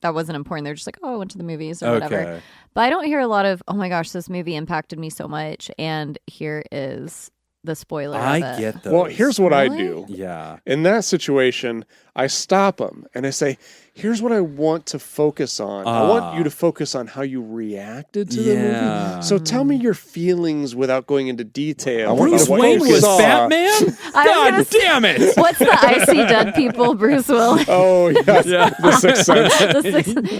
that wasn't important. They're just like, oh, I went to the movies or whatever. Okay. But I don't hear a lot of, oh my gosh, this movie impacted me so much, and here is the spoiler of I it. get those. Well, here's what I Really? do. Yeah. In that situation, I stop them and I say, here's what I want to focus on. I want you to focus on how you reacted to the Yeah. movie. So tell me your feelings without going into detail. Bruce about what Wayne you was saw. Batman? God damn it. What's the I See Dead People, Bruce Willis? Oh, yes. The Sixth Sense. He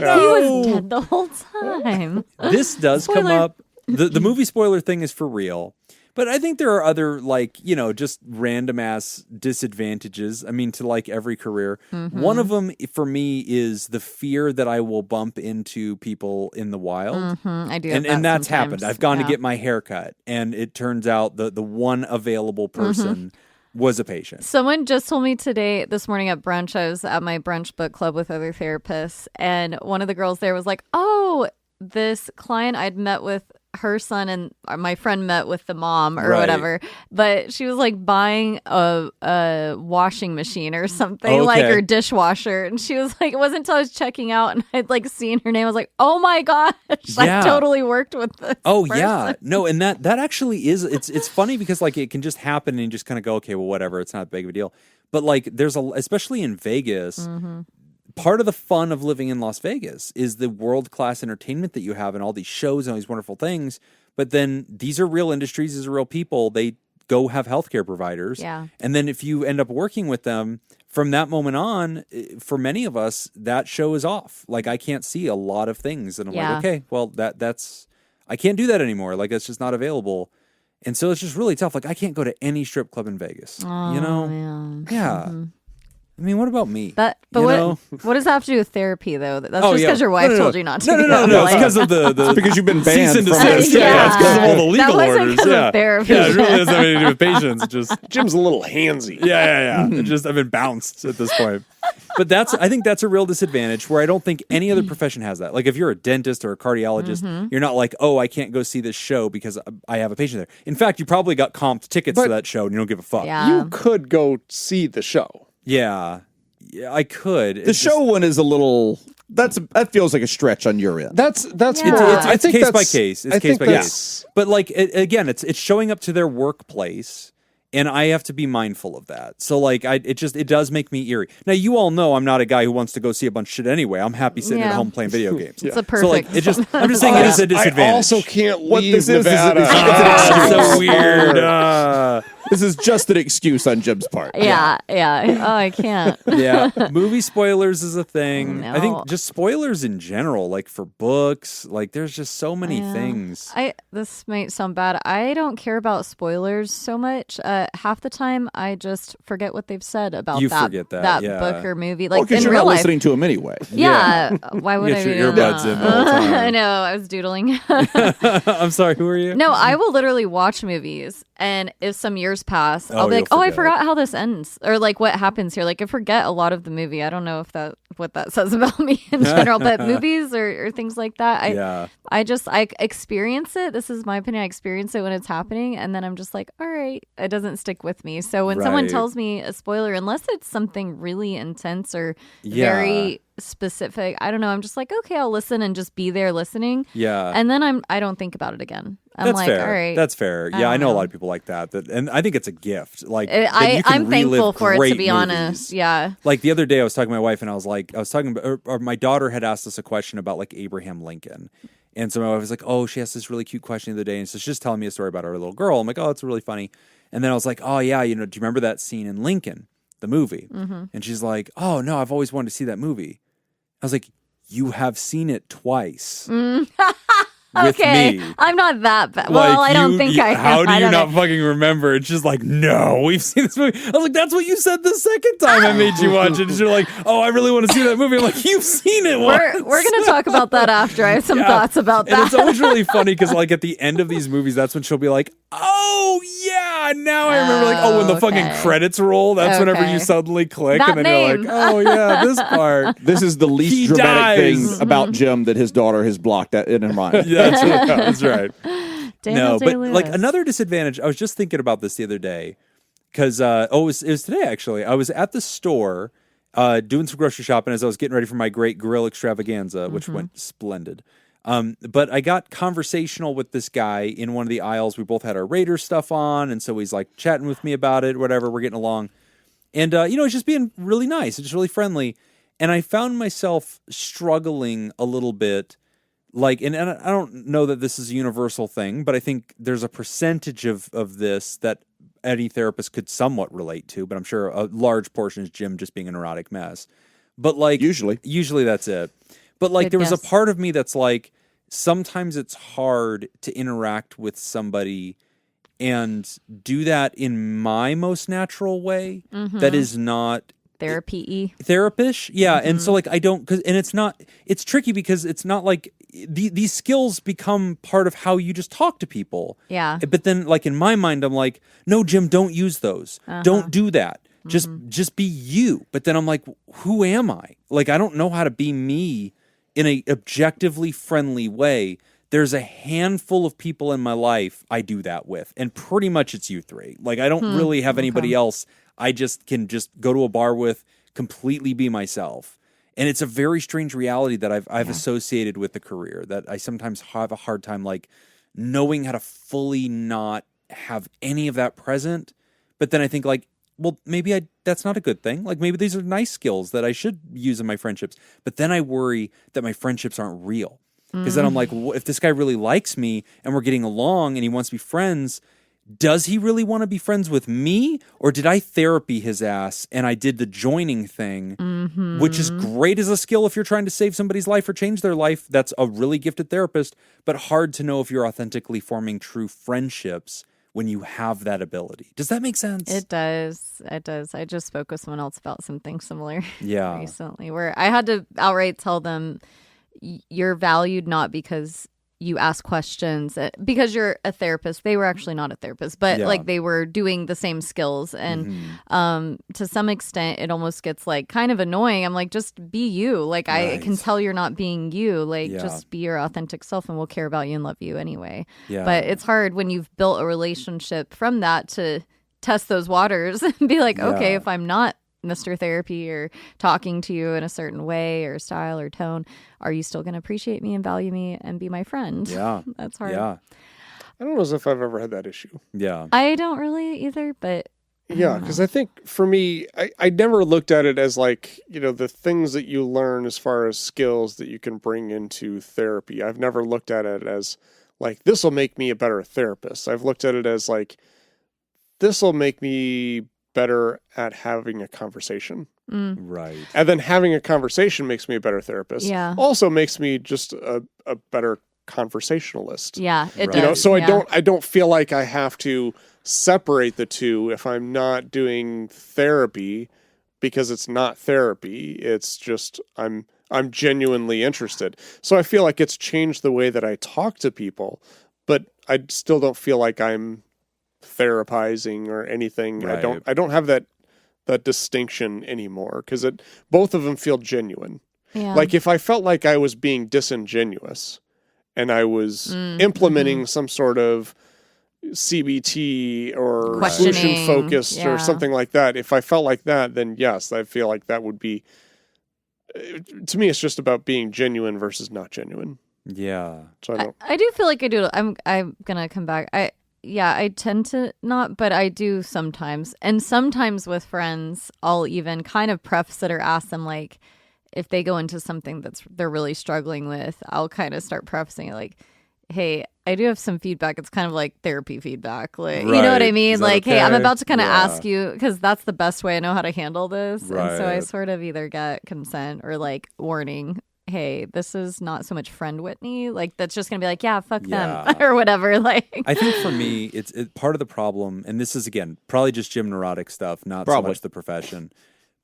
was dead the whole time. This does come Spoiler. up. The movie spoiler thing is for real. But I think there are other, like, just random ass disadvantages. I mean, to like every career. One of them for me is the fear that I will bump into people in the wild. I do. have And that that's happened. sometimes. I've gone to Yeah. get my hair cut, and it turns out the one available person was a patient. Someone just told me this morning at brunch, I was at my brunch book club with other therapists, and one of the girls there was like, oh, this client I'd met with, her son and my friend met with the mom or Right. whatever, but she was like buying a washing machine or something, like Okay. her dishwasher, and she was like, it wasn't until I was checking out and I'd like seen her name, I was like, oh my gosh, Yeah. I totally worked with this Oh person. yeah, no, and that actually is it's funny because like it can just happen and you just kind of go, okay, well whatever, it's not that big of a deal. But like there's especially in Vegas, part of the fun of living in Las Vegas is the world-class entertainment that you have and all these shows and all these wonderful things. But then these are real industries, these are real people. They go have healthcare providers. Yeah. And then if you end up working with them, from that moment on, for many of us, that show is off. Like I can't see a lot of things. And I'm Yeah. like, okay, well that's I can't do that anymore. Like it's just not available. And so it's just really tough. Like I can't go to any strip club in Vegas. Oh, you know? yeah. Yeah. I mean, what about me? But You know? what does that have to do with therapy, though? That's Oh, just yeah. because your wife No. told you not to. No. do that. It's because of the It's because you've been banned cease and from desist. this. Yeah. It's because of all the That legal wasn't orders. 'cause of Yeah. therapy. Yeah, it really doesn't have anything to do with patience. It's just Jim's a little handsy. Yeah. It just I've been bounced at this point. But I think that's a real disadvantage where I don't think any other profession has that. Like if you're a dentist or a cardiologist, you're not like, oh, I can't go see this show because I have a patient there. In fact, you probably got comped tickets to But- that show and you don't give a fuck. Yeah. You could go see the show. Yeah, I could. The show one is a little. That feels like a stretch on your end. That's Yeah. more. It's I think case by that's- case. It's I case think by that's- case. But like again, it's showing up to their workplace, and I have to be mindful of that. So like, it does make me eerie. Now you all know I'm not a guy who wants to go see a bunch of shit anyway. I'm happy sitting at Yeah. home playing video games. It's a So perfect. like, I'm just saying it is a disadvantage. I also can't What leave this is Nevada. it's Ah, an so weird. This is just an excuse on Jim's part. yeah. Oh, I can't. Yeah, movie spoilers is a thing. I No. think just spoilers in general, like for books, like there's just so many Yeah. things. This might sound bad. I don't care about spoilers so much. Half the time, I just forget what they've said about You that forget that, yeah. book or movie. Well, Like because in you're real not life. listening to him anyway. Yeah. Why would You I get be your doing earbuds that? in the whole time. I know. I was doodling. I'm sorry, who are you? No, I will literally watch movies, and if some years pass, I'll be you'll like, "Oh, I forget. forgot how this ends," or like what happens here. Like I forget a lot of the movie. I don't know if what that says about me in general, but movies or things like that, Yeah. I experience it. This is my opinion. I experience it when it's happening, and then I'm just like, all right, it doesn't stick with me. So when someone Right. tells me a spoiler, unless it's something really intense or Yeah. very specific, I don't know. I'm just like, okay, I'll listen and just be there listening. Yeah. And then I don't think about it again. I'm That's like, fair. all right. That's fair. I Yeah, I don't know a know. lot of people like that. And I think it's a gift. Like I'm thankful for it, to be honest. Yeah. Like the other day, I was talking to my wife, and I was talking about, or my daughter had asked us a question about like Abraham Lincoln. And so my wife was like, oh, she asked this really cute question the other day. And so she's just telling me a story about our little girl. I'm like, oh, it's really funny. And then I was like, oh, yeah, do you remember that scene in Lincoln, the movie? Mm-hmm. And she's like, oh, no, I've always wanted to see that movie. I was like, you have seen it twice. With Okay, me. I'm not that bad. Like, Well, I don't think I. How do I you don't not know. fucking remember? It's just like, no, we've seen this movie. I was like, that's what you said the second time I made you watch it. And you're like, oh, I really want to see that movie. I'm like, you've seen it once. We're gonna talk about that after. I have some Yeah. thoughts about And that. it's always really funny because, like, at the end of these movies, that's when she'll be like, "Oh yeah, now I remember." Like, oh, when the fucking Okay. credits roll, that's whenever Okay. you suddenly click, That and then you're name. like, "Oh yeah, this part." This is the He least dramatic dies. thing about Jim that his daughter has blocked that in her mind. Yeah, that's right. Daniel No, but Day-Lewis. like another disadvantage. I was just thinking about this the other day because it was today actually. I was at the store doing some grocery shopping as I was getting ready for my great grill extravaganza, which went splendid. But I got conversational with this guy in one of the aisles. We both had our Raiders stuff on, and so he's like chatting with me about it, whatever. We're getting along, and he's just being really nice and just really friendly. And I found myself struggling a little bit. Like, and I don't know that this is a universal thing, but I think there's a percentage of this that any therapist could somewhat relate to, but I'm sure a large portion is Jim just being a neurotic mess. But like usually that's it. But like Good there was a guess. part of me that's like, sometimes it's hard to interact with somebody and do that in my most natural way. That is not therapy. therapish. Yeah. And so like I don't, it's tricky because it's not like these skills become part of how you just talk to people. Yeah. But then like in my mind, I'm like, no, Jim, don't use those. Don't do that. Just be you. But then I'm like, who am I? Like, I don't know how to be me in a objectively friendly way. There's a handful of people in my life I do that with. And pretty much it's you three. Like, I don't really have anybody else I just can just go to a bar with, completely be myself. And it's a very strange reality that I've associated with the career, that I sometimes have a hard time like knowing how to fully not have any of that present. But then I think like, well, maybe that's not a good thing. Like maybe these are nice skills that I should use in my friendships. But then I worry that my friendships aren't real. Because then I'm like, well, if this guy really likes me and we're getting along and he wants to be friends, does he really want to be friends with me? Or did I therapy his ass and I did the joining thing, which is great as a skill if you're trying to save somebody's life or change their life. That's a really gifted therapist, but hard to know if you're authentically forming true friendships when you have that ability. Does that make sense? It does. It does. I just spoke with someone else about something similar Yeah. recently where I had to outright tell them you're valued not because you ask questions, because you're a therapist. They were actually not a therapist, but Yeah. like they were doing the same skills. And to some extent, it almost gets like kind of annoying. I'm like, just be you. Like I can tell you're not being you. Like Yeah. just be your authentic self and we'll care about you and love you anyway. Yeah. But it's hard when you've built a relationship from that to test those waters and be like, okay, Yeah. if I'm not Mr. Therapy or talking to you in a certain way or style or tone, are you still going to appreciate me and value me and be my friend? Yeah. That's hard. Yeah. I don't know as if I've ever had that issue. Yeah. I don't really either, but Yeah, because I think for me, I never looked at it as like, the things that you learn as far as skills that you can bring into therapy. I've never looked at it as like, this will make me a better therapist. I've looked at it as like, this will make me better at having a conversation. Right. And then having a conversation makes me a better therapist. Yeah. Also makes me just a better conversationalist. yeah, it Right. does. So yeah. I don't feel like I have to separate the two if I'm not doing therapy, because it's not therapy. It's just I'm genuinely interested. So I feel like it's changed the way that I talk to people, but I still don't feel like I'm therapizing or anything. Right. I don't have that distinction anymore, because both of them feel genuine. Yeah. Like if I felt like I was being disingenuous and I was implementing some sort of CBT or Questioning, solution focused yeah. or something like that, if I felt like that, then yes, I feel like that would be, to me, it's just about being genuine versus not genuine. Yeah. So I don't. I do feel like I do. I'm gonna come back. I tend to not, but I do sometimes. And sometimes with friends, I'll even kind of preface it or ask them, like, if they go into something they're really struggling with, I'll kind of start prefacing it like, hey, I do have some feedback. It's kind of like therapy feedback. Like, you know what I Right. mean? Is that Like, hey, I'm okay? about to kind of Yeah. ask you, because that's the best way I know how to handle this. And so I Right. sort of either get consent or like warning. Hey, this is not so much friend Whitney. Like, that's just gonna be like, yeah, fuck Yeah. them or whatever. Like, I think for me, it's part of the problem, and this is, again, probably just gym neurotic stuff, not so Probably. much the profession.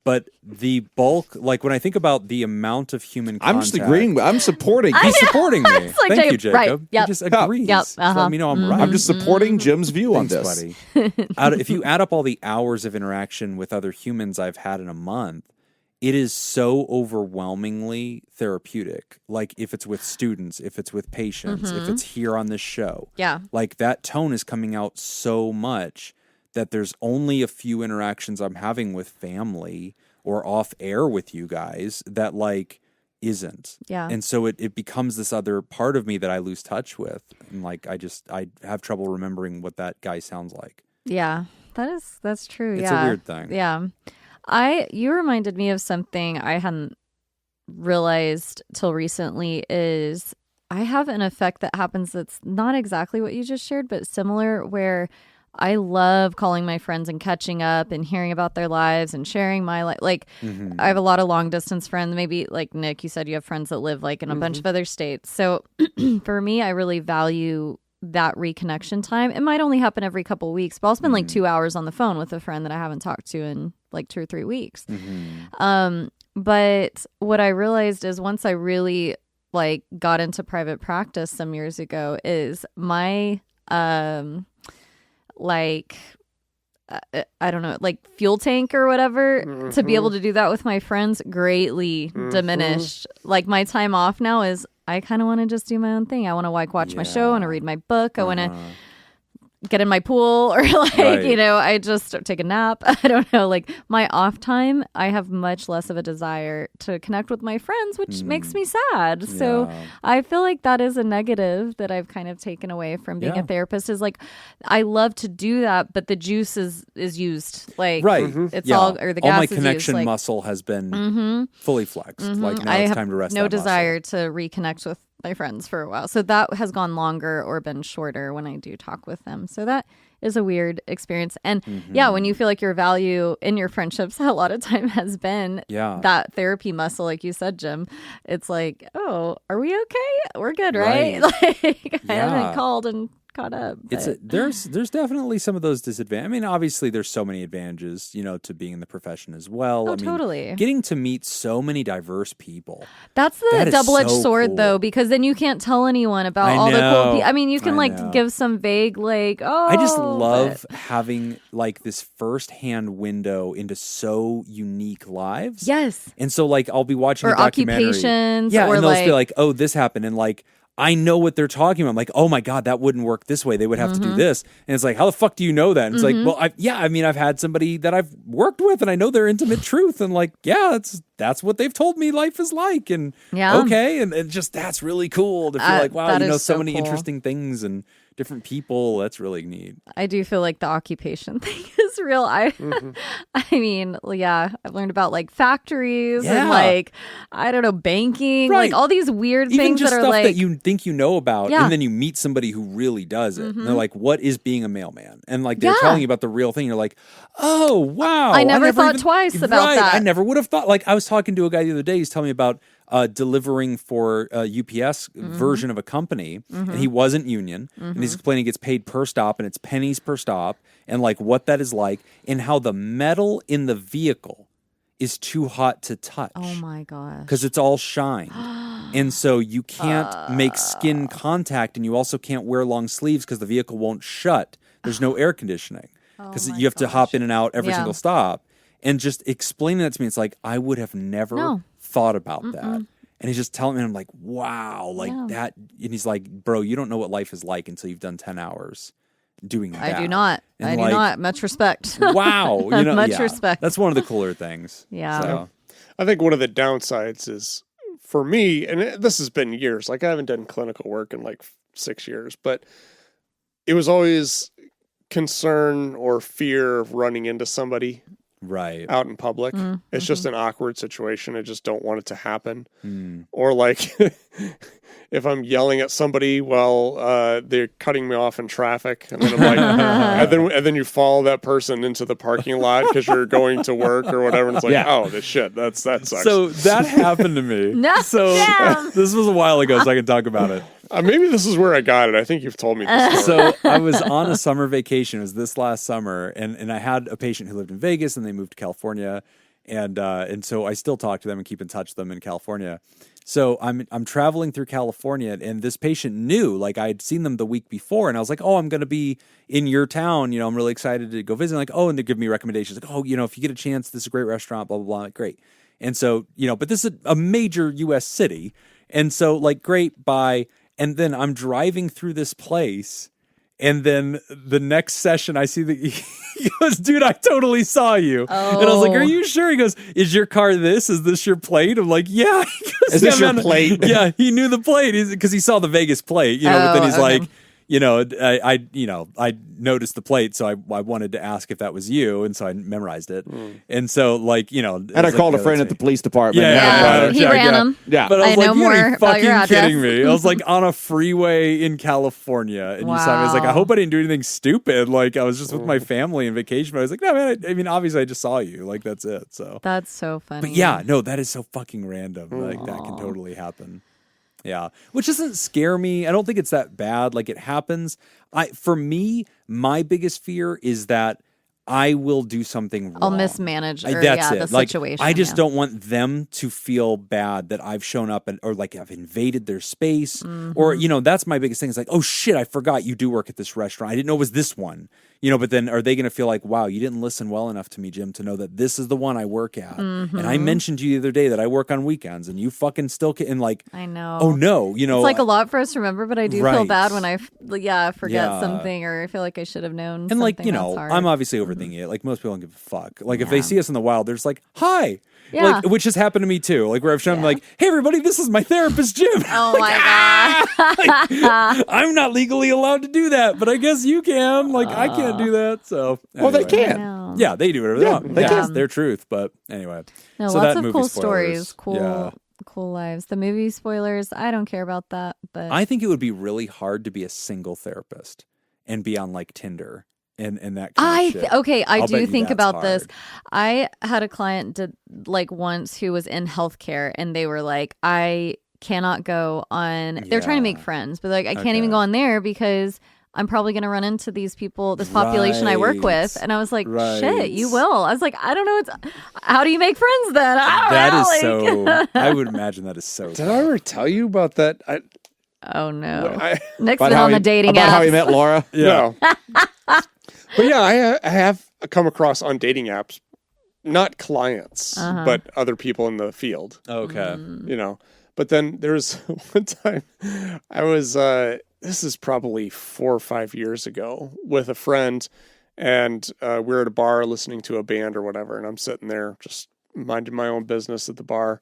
But the bulk, like when I think about the amount of human contact. I'm just agreeing. I'm supporting. He's supporting me. It's like Thank you, Jacob. Jacob. Right. Yep. He just agrees. Yep. Just let me know I'm right. I'm just supporting Jim's view on Thanks, this. buddy. If you add up all the hours of interaction with other humans I've had in a month, it is so overwhelmingly therapeutic. Like if it's with students, if it's with patients, if it's here on this show. yeah. Like that tone is coming out so much that there's only a few interactions I'm having with family or off air with you guys that like isn't. Yeah. And so it becomes this other part of me that I lose touch with. And like I have trouble remembering what that guy sounds like. Yeah. That's true. It's yeah. a weird thing. Yeah. You reminded me of something I hadn't realized till recently is I have an effect that happens that's not exactly what you just shared, but similar, where I love calling my friends and catching up and hearing about their lives and sharing my life. Like, I have a lot of long distance friends. Maybe like Nick, you said you have friends that live like in a bunch of other states. So for me, I really value that reconnection time. It might only happen every couple weeks, but I'll spend like 2 hours on the phone with a friend that I haven't talked to in like 2 or 3 weeks. But what I realized is once I really like got into private practice some years ago is my like I don't know, like fuel tank or whatever, to be able to do that with my friends greatly diminished. Like my time off now is I kind of want to just do my own thing. I want to like watch my show. I want to read my book. I want to get in my pool or like, Right. you know, I just take a nap. I don't know. Like my off time, I have much less of a desire to connect with my friends, which makes me sad. So Yeah. I feel like that is a negative that I've kind of taken away from being Yeah. a therapist is like, I love to do that, but the juice is used. Like, Right. it's Yeah. all, or the all gas my is connection used. Like, muscle has been fully flexed. Like now I it's have time to rest no that muscle. desire to reconnect with my friends for a while. So that has gone longer or been shorter when I do talk with them. So that is a weird experience. And yeah, when you feel like your value in your friendships a lot of time has been Yeah. that therapy muscle, like you said, Jim, it's like, oh, are we okay? We're good, right? Like I Yeah. haven't called in a caught up. There's definitely some of those disadvantages. I mean, obviously there's so many advantages, to being in the profession as well. Oh, I mean, totally. Getting to meet so many diverse people. That's the double-edged sword, cool. though, because then you can't tell anyone about all the cool people. I mean, you can give some vague I just love having like this first-hand window into so unique lives. Yes. And so like I'll be watching or a documentary. Occupations. Yeah, or and they'll just be like, oh, this happened, and like I know what they're talking about. I'm like, oh my God, that wouldn't work this way. They would have to do this. And it's like, how the fuck do you know that? And it's like, well, I've had somebody that I've worked with and I know their intimate truth. And like, yeah, that's what they've told me life is like. And okay. And just, that's really cool to feel like, wow, you know, so many interesting things and different people. That's really neat. I do feel like the occupation thing is real. I mean, yeah, I've learned about like factories and like, I don't know, banking, like all these weird Even things just that are stuff like that you think you know about, and then you meet somebody who really does it. And they're like, what is being a mailman? And like they're telling you about the real thing. You're like, oh wow. I never thought twice about that. I never would have thought. Like I was talking to a guy the other day, he's telling me about delivering for a UPS version of a company, and he wasn't union, and he's explaining he gets paid per stop, and it's pennies per stop, and like what that is like, and how the metal in the vehicle is too hot to touch. Oh my gosh. Because it's all shine. And so you can't make skin contact, and you also can't wear long sleeves because the vehicle won't shut. There's no air conditioning because you have to hop in and out every single stop. And just explaining that to me, it's like, I would have never thought about that. And he's just telling me, and I'm like, wow, like that. And he's like, bro, you don't know what life is like until you've done 10 hours doing that. I do not. And I do not. Much respect. Wow. You know, much respect. That's one of the cooler things. Yeah. So. I think one of the downsides is for me, and this has been years, like I haven't done clinical work in like 6 years, but it was always concern or fear of running into somebody out in public. It's just an awkward situation. I just don't want it to happen. Or like if I'm yelling at somebody while they're cutting me off in traffic, and then I'm like, and then you follow that person into the parking lot because you're going to work or whatever. And it's like, oh, this shit, that sucks. So that happened to me. This was a while ago, so I can talk about it. Maybe this is where I got it. I think you've told me this story. So I was on a summer vacation. It was this last summer, and I had a patient who lived in Vegas, and they moved to California, and so I still talk to them and keep in touch with them in California. So I'm traveling through California, and this patient knew, like I had seen them the week before, and I was like, oh, I'm going to be in your town. You know, I'm really excited to go visit. Like, oh, and they give me recommendations. Like, oh, you know, if you get a chance, this is a great restaurant, blah, blah, blah. Like, great. And so, you know, but this is a major U.S. city. And so like, great, bye. And then I'm driving through this place, and then the next session I see that he goes, dude, I totally saw you. And I was like, are you sure? He goes, is your car this? Is this your plate? I'm like, yeah. He goes, is this your plate? Yeah, he knew the plate because he saw the Vegas plate, you know, but then he's like, you know, I noticed the plate, so I wanted to ask if that was you, and so I memorized it. And so, like, you know, and I called a friend at the police department. He ran him. Yeah, but I was I like, know you more ain't about your fucking address. kidding me. I was like on a freeway in California, and you saw me. I was like, I hope I didn't do anything stupid. Like I was just with my family on vacation. But I was like, no, man. I mean, obviously, I just saw you. Like that's it. So that's so funny. But yeah, no, that is so fucking random. Like that can totally happen. Yeah, which doesn't scare me. I don't think it's that bad. Like it happens. For me, my biggest fear is that I will do something wrong. I'll mismanage the like, situation. I just don't want them to feel bad that I've shown up or like I've invaded their space. Or, you know, that's my biggest thing. It's like, oh shit, I forgot you do work at this restaurant. I didn't know it was this one. You know, but then are they going to feel like, wow, you didn't listen well enough to me, Jim, to know that this is the one I work at. And I mentioned to you the other day that I work on weekends, and you fucking still and like, I know. Oh no, you know, it's like a lot for us to remember, but I do feel bad when I forget something, or I feel like I should have known. And like, you know, I'm obviously overthinking it. Like most people don't give a fuck. Like if they see us in the wild, they're just like, hi. Yeah. Like, which has happened to me too. Like where I've shown them like, hey everybody, this is my therapist, Jim. Oh my God. Like, I'm not legally allowed to do that, but I guess you can. Like I can't do that. So well, they can. Yeah, they do whatever they want. They That's can. their truth. But anyway. No, so lots that of movie cool spoilers. stories, cool lives. The movie spoilers, I don't care about that. But I think it would be really hard to be a single therapist and be on like Tinder. And that kind of shit. I I'll do bet you think that's about hard. this. I had a client like once who was in healthcare, and they were like, I cannot go on. They're trying to make friends, but like I can't even go on there because I'm probably going to run into these people, this population I work with. And I was like, shit, you will. I was like, I don't know. How do you make friends then? I don't know. I would imagine that is so. Did I ever tell you about that? Oh, no. I, Nick's been on the dating about apps. how he met Laura. Yeah. But yeah, I have come across on dating apps, not clients, but other people in the field. Okay. You know, but then there's one time I was, this is probably 4 or 5 years ago, with a friend, and we were at a bar listening to a band or whatever, and I'm sitting there just minding my own business at the bar.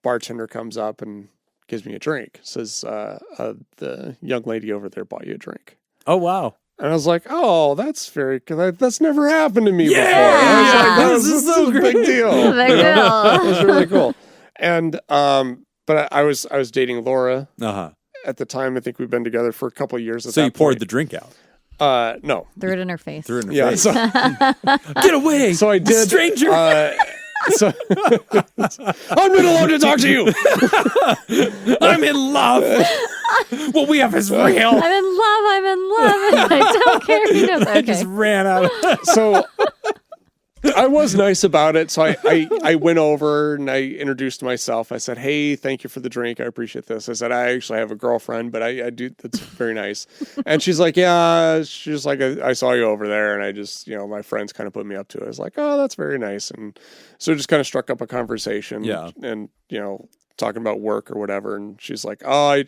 Bartender comes up and gives me a drink. Says, the young lady over there bought you a drink. Oh, wow. And I was like, oh, that's that's never happened to me before. Yeah, I was like, this is a big deal. Big deal. It was really cool. And, but I was dating Laura at the time. I think we've been together for a couple of years. So you poured the drink out? No. Threw it in her face. Face. So, get away. So I did. Stranger. So I'm not allowed to talk to you. I'm in love. What we have is real. I'm in love. And I don't care if he knows. Okay. I just ran out. So I was nice about it. So I went over and I introduced myself. I said, hey, thank you for the drink. I appreciate this. I said, I actually have a girlfriend, but I do. That's very nice. And she's like, yeah, she's like, I saw you over there. And I just, my friends kind of put me up to it. I was like, oh, that's very nice. And so it just kind of struck up a conversation. Yeah. And, talking about work or whatever. And she's like, oh,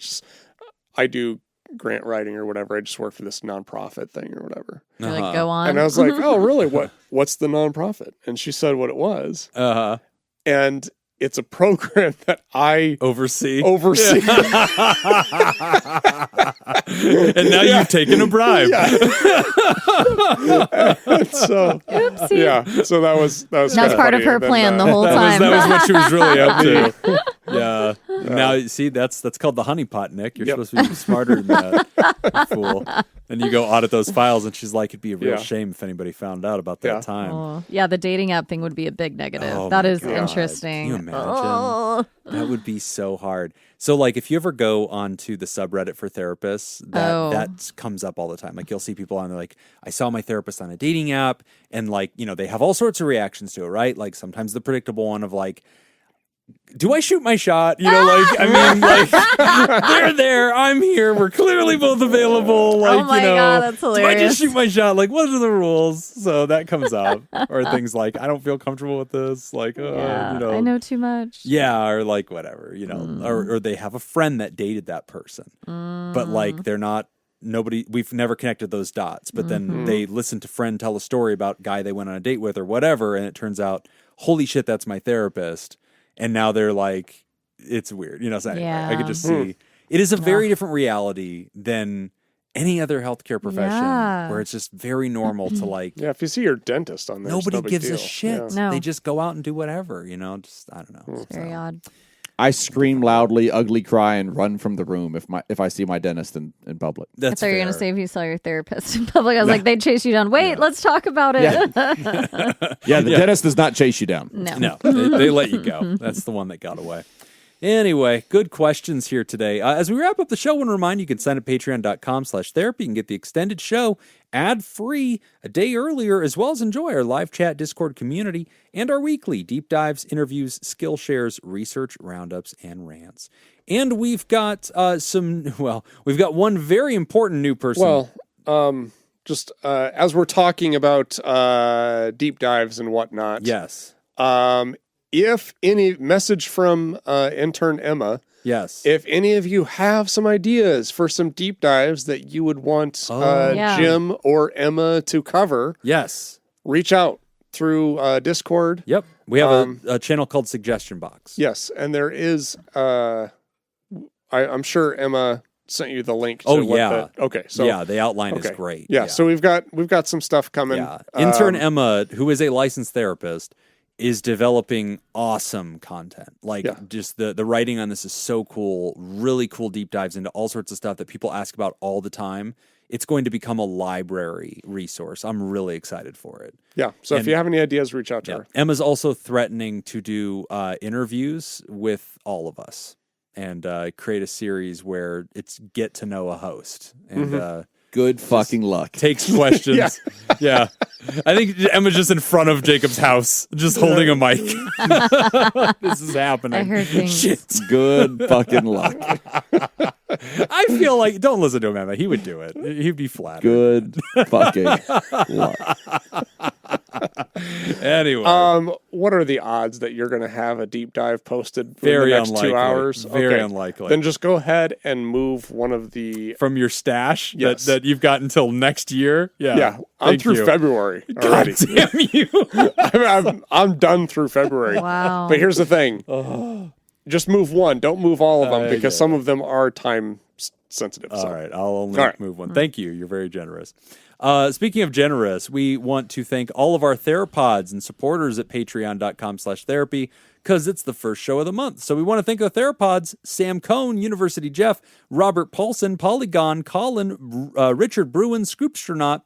I do grant writing or whatever. I just work for this nonprofit thing or whatever. You're like, go on. And I was like, oh, really? What's the nonprofit? And she said what it was. And it's a program that I oversee. And now you've taken a bribe. So, oopsie. yeah. So that was That's part of her plan the whole time. That was what she was really up to. Yeah. Now, see, that's called the honeypot, Nick. You're supposed to be smarter than that, fool. And you go audit those files, and she's like, it'd be a real shame if anybody found out about that time. Oh, yeah, the dating app thing would be a big negative. Oh that my is God. interesting. Can you imagine? That would be so hard. So, like, if you ever go onto the subreddit for therapists, that comes up all the time. Like, you'll see people on there, like, I saw my therapist on a dating app, and, like, they have all sorts of reactions to it, right? Like, sometimes the predictable one of, like, do I shoot my shot? They're there. I'm here. We're clearly both available. Like, oh my God, that's hilarious. Do I just shoot my shot? Like, what are the rules? So that comes up. Or things like, I don't feel comfortable with this. Like, I know too much. Yeah, or like whatever, or they have a friend that dated that person. But like, they're not, we've never connected those dots. But then they listen to friend tell a story about guy they went on a date with or whatever. And it turns out, holy shit, that's my therapist. And now they're like, it's weird. So anyway, I could just see it is a very different reality than any other healthcare profession where it's just very normal to like. Yeah, if you see your dentist on there, nobody no big gives deal. a shit. No. They just go out and do whatever, just, I don't know. It's very odd. I scream loudly, ugly cry, and run from the room if I see my dentist in public. I thought you were going to say if you saw your therapist in public. I was like, they'd chase you down. Wait, let's talk about it. Yeah, the dentist does not chase you down. No. They let you go. That's the one that got away. Anyway, good questions here today. As we wrap up the show, I want to remind you can sign up at patreon.com/therapy. You can get the extended show ad-free a day earlier, as well as enjoy our live chat Discord community and our weekly deep dives, interviews, skill shares, research roundups, and rants. And we've got we've got one very important new person. Well, just as we're talking about deep dives and whatnot. Yes. If any message from intern Emma, yes. If any of you have some ideas for some deep dives that you would want Jim or Emma to cover, yes, reach out through Discord. Yep, we have a channel called Suggestion Box. Yes, and there is. I'm sure Emma sent you the link. To okay, so the outline is great. Yeah, so we've got some stuff coming. Yeah, intern Emma, who is a licensed therapist, is developing awesome content. Just the writing on this is so cool. Really cool deep dives into all sorts of stuff that people ask about all the time. It's going to become a library resource. I'm really excited for it. Yeah. So if you have any ideas, reach out to her. Emma's also threatening to do interviews with all of us and create a series where it's get to know a host. And Good fucking luck. Takes questions. Yeah. I think Emma's just in front of Jacob's house, just holding a mic. This is happening. I heard things. Shit. Good fucking luck. I feel like, don't listen to him, Emma. He would do it. He'd be flattered. Good fucking luck. Anyway. What are the odds that you're going to have a deep dive posted for Very the next unlikely. 2 hours? Very unlikely. Then just go ahead and move one of the... From your stash Yes. that you've got until next year? Yeah, I'm Thank through you. February God already. damn you. I'm done through February. Wow. But here's the thing. Just move one. Don't move all of them because some of them are time sensitive. All so. right, I'll only All right. move one. Thank you. You're very generous. Speaking of generous, we want to thank all of our theropods and supporters at patreon.com/therapy because it's the first show of the month. So we want to thank the theropods: Sam Cohn, University Jeff, Robert Paulson, Polygon, Colin, Richard Bruin, Scoopstronaut,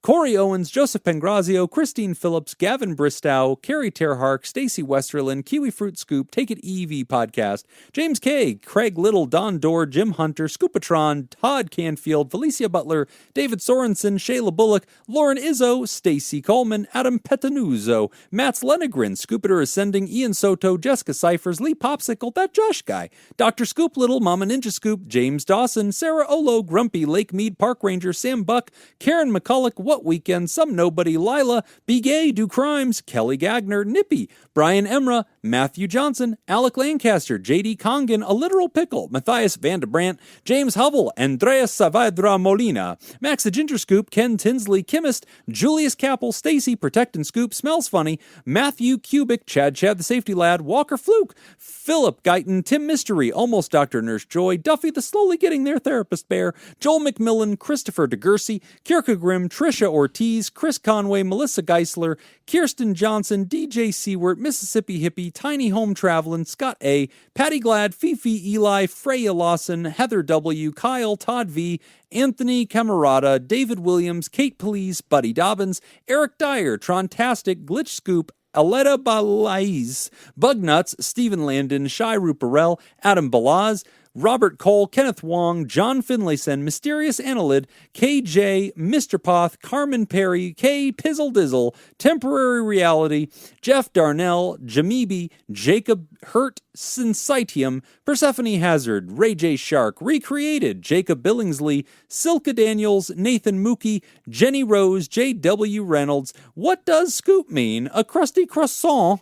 Corey Owens, Joseph Pengrazio, Christine Phillips, Gavin Bristow, Carrie Terhark, Stacy Westerlin, Kiwi Fruit Scoop, Take It EV Podcast, James K, Craig Little, Don Dorr, Jim Hunter, Scoopatron, Todd Canfield, Felicia Butler, David Sorensen, Shayla Bullock, Lauren Izzo, Stacy Coleman, Adam Petanuzzo, Mats Lenegren, Scoopator Ascending, Ian Soto, Jessica Cyphers, Lee Popsicle, That Josh Guy, Dr. Scoop Little, Mama Ninja Scoop, James Dawson, Sarah Olo, Grumpy, Lake Mead, Park Ranger, Sam Buck, Karen McCulloch, What Weekend, Some Nobody, Lila, Be Gay, Do Crimes, Kelly Gagner, Nippy, Brian Emra, Matthew Johnson, Alec Lancaster, J.D. Congan, A Literal Pickle, Matthias Vandebrandt, James Hubble, Andreas Saavedra Molina, Max the Ginger Scoop, Ken Tinsley, Chemist, Julius Capel, Stacy, Protect and Scoop, Smells Funny, Matthew Cubic, Chad the Safety Lad, Walker Fluke, Philip Guyton, Tim Mystery, Almost Dr. Nurse Joy, Duffy the Slowly Getting There Therapist Bear, Joel McMillan, Christopher DeGursey, Kirka Grimm, Trisha Ortiz, Chris Conway, Melissa Geisler, Kirsten Johnson, DJ Seward, Mississippi Hippie, Tiny Home Travelin', Scott A, Patty Glad, Fifi Eli, Freya Lawson, Heather W, Kyle, Todd V, Anthony Camarada, David Williams, Kate Police, Buddy Dobbins, Eric Dyer, Trontastic, Glitch Scoop, Aletta Balais, Bugnuts, Stephen Landon, Shai Ruparel, Adam Balaz, Robert Cole, Kenneth Wong, John Finlayson, Mysterious Annalid, KJ, Mr. Poth, Carmen Perry, K, Pizzle Dizzle, Temporary Reality, Jeff Darnell, Jamibi, Jacob Hurt, Syncytium, Persephone Hazard, Ray J. Shark, Recreated, Jacob Billingsley, Silka Daniels, Nathan Mookie, Jenny Rose, J.W. Reynolds, What Does Scoop Mean? A Crusty Croissant,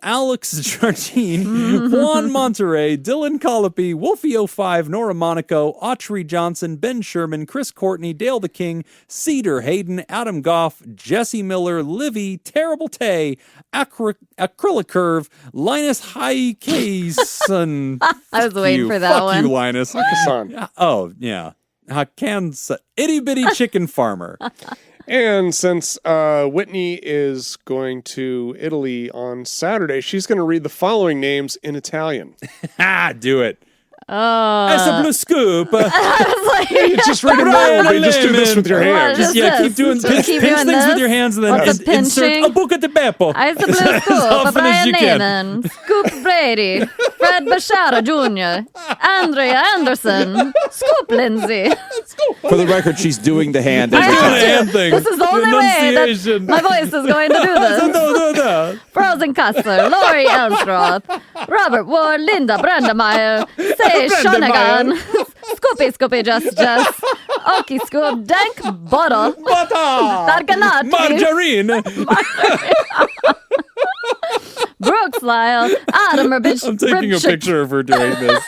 Alex Jardine, Juan Monterey, Dylan Colopy, Wolfie05, Nora Monaco, Autry Johnson, Ben Sherman, Chris Courtney, Dale the King, Cedar Hayden, Adam Goff, Jesse Miller, Livy, Terrible Tay, Acrylic Curve, Linus Haikeson. I was waiting for that Fuck one. you, Linus. Hassan. Oh, yeah. Hakansa, itty bitty chicken farmer. And since Whitney is going to Italy on Saturday, she's going to read the following names in Italian. Do it. Oh. That's a blue scoop. You just read them normally. Just do this with your hands. Just Yeah, this. keep doing Just pinch keep things doing with this. your hands and then What's the insert pinching? a buca de beppo. Ice the blue As scoop, often as Brian you can. Naaman, Scoop Brady, Fred Bashara Jr., Andrea Anderson, Scoop Lindsay. For the record, she's doing the hand. I every have time. the hand thing. This is the only way that Enunciation. my voice is going to do this. No. Frozen Custer, Lori Elstroth, Robert Ward, Linda Brandemeyer, Say Shonigan, Scoopy Just, Okie Scoop, Dank Butter, Targanat, Margarine. Brooks Lyle, Adam Ribich, I'm taking a picture of her doing this.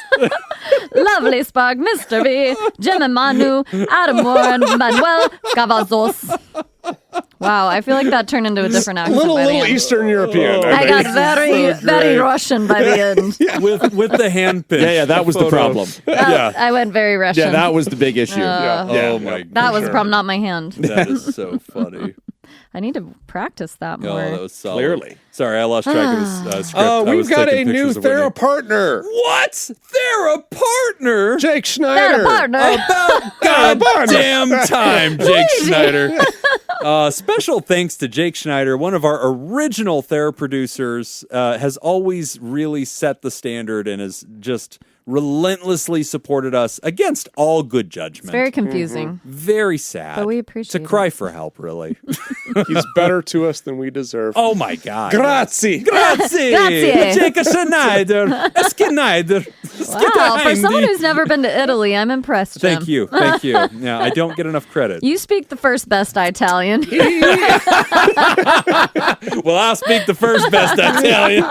Lovely Spark, Mr. B, Jim and Manu, Adam Warren, Manuel Cavazos. Wow, I feel like that turned into a different accent by the Little end. Eastern European. I got think. very, So very great. Russian by the end. with the hand pinch. Yeah, that was the photo. problem. Yeah. I went very Russian. Yeah, that was the big issue. Oh my god. That was the problem, not my hand. That is so funny. I need to practice that Oh, more. that was solid. Clearly. Sorry, I lost track of this script. I We've was got a taking new pictures of Whitney. Therapartner. What? Therapartner? Jake Schneider. partner. About goddamn time, Jake Schneider. Special thanks to Jake Schneider, one of our original Thera producers, has always really set the standard and has just relentlessly supported us against all good judgment. It's very confusing. Very sad. But we appreciate to cry for help, really. He's better to us than we deserve. Oh my God. Grazie. Grazie. Grazie. Jacob Schneider. Schneider. Wow, for someone who's never been to Italy, I'm impressed, Jim. Thank you. Thank you. Yeah, I don't get enough credit. You speak the first best I-talian. Well, I'll speak the first best Italian.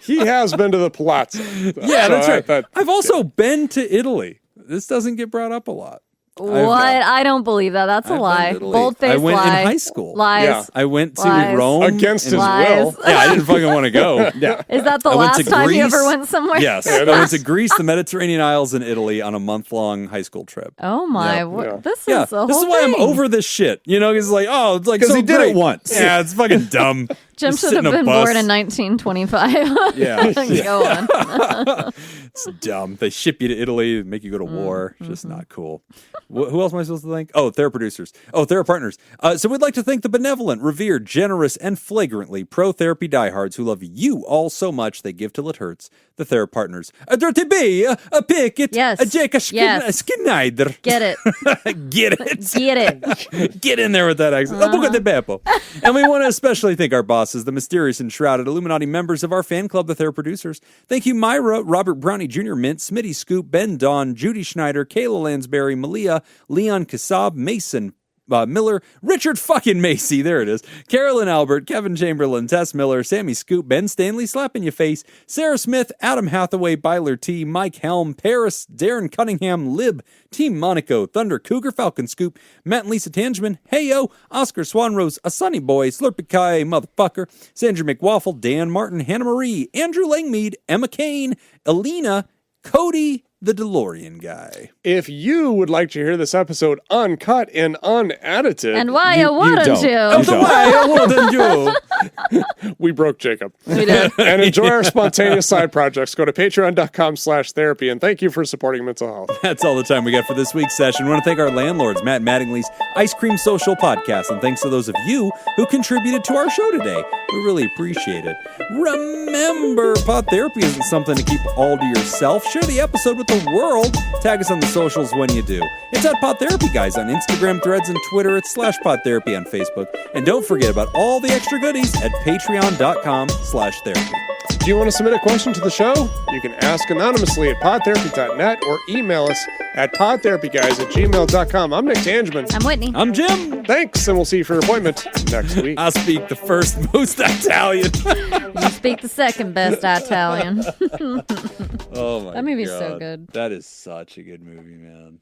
He has been to the Palazzo. Yeah, that's right. I've also been to Italy. This doesn't get brought up a lot. What? I don't believe that. That's a lie. Bold-faced I went lie. in high school. Lies. Yeah. I went to Lies. Rome. Against his Lies. will. Yeah, I didn't fucking want to go. Yeah. Is that the I went to last time you Greece. ever went somewhere? Yes. I went to Greece, the Mediterranean Isles, and Italy on a month-long high school trip. Oh my! Yeah. What, this Yeah, is a whole this is why I'm thing. over this shit. You know, it's like, oh, it's like 'Cause so he did great. it once. Yeah, it's fucking dumb. Jim Just should sit have in a been bus. born in 1925. Yeah. Go on. It's dumb. They ship you to Italy, make you go to war. Just not cool. Who else am I supposed to thank? Oh, Theraproducers. Oh, Therapartners. So we'd like to thank the benevolent, revered, generous, and flagrantly pro-therapy diehards who love you all so much they give till it hurts. The Therapartners. A dirty bee, a picket, Yes. a Jake, a Yes. Schneider. Get it. Get it. Get it. Get in there with that accent. A poco de beppo. And we want to especially thank our bosses, the mysterious and shrouded Illuminati members of our fan club, the Theraproducers. Thank you, Myra, Robert Brownie Jr., Mint, Smitty Scoop, Ben Don, Judy Schneider, Kayla Lansbury, Malia, Leon Kassab, Mason Miller, Richard fucking Macy, there it is, Carolyn Albert, Kevin Chamberlain, Tess Miller, Sammy Scoop, Ben Stanley, Slap in Your Face, Sarah Smith, Adam Hathaway, Byler T, Mike Helm, Paris, Darren Cunningham, Lib, Team Monaco, Thunder, Cougar, Falcon Scoop, Matt and Lisa Tangeman, Heyo, Oscar Swanrose, A Sunny Boy, Slurpy Kai, Motherfucker, Sandra McWaffle, Dan Martin, Hannah Marie, Andrew Langmead, Emma Kane, Alina, Cody, the DeLorean guy. If you would like to hear this episode uncut and unedited, And why wouldn't don't. you? Why wouldn't you? we broke Jacob. We did. And enjoy our spontaneous side projects. Go to patreon.com/therapy. And thank you for supporting mental health. That's all the time we got for this week's session. We want to thank our landlords, Matt Mattingly's Ice Cream Social Podcast, and thanks to those of you who contributed to our show today. We really appreciate it. Remember, Pod Therapy isn't something to keep all to yourself. Share the episode with the world. Tag us on the socials when you do. It's at PodTherapyGuys on Instagram, Threads, and Twitter. It's /PodTherapy on Facebook. And don't forget about all the extra goodies at patreon.com/therapy. Do you want to submit a question to the show? You can ask anonymously at podtherapy.net or email us at podtherapyguys@gmail.com. I'm Nick Tangeman. I'm Whitney. I'm Jim. Thanks, and we'll see you for your appointment next week. I speak the first most Italian. You speak the second best Italian. Oh my god. That movie's so good. That is such a good movie, man.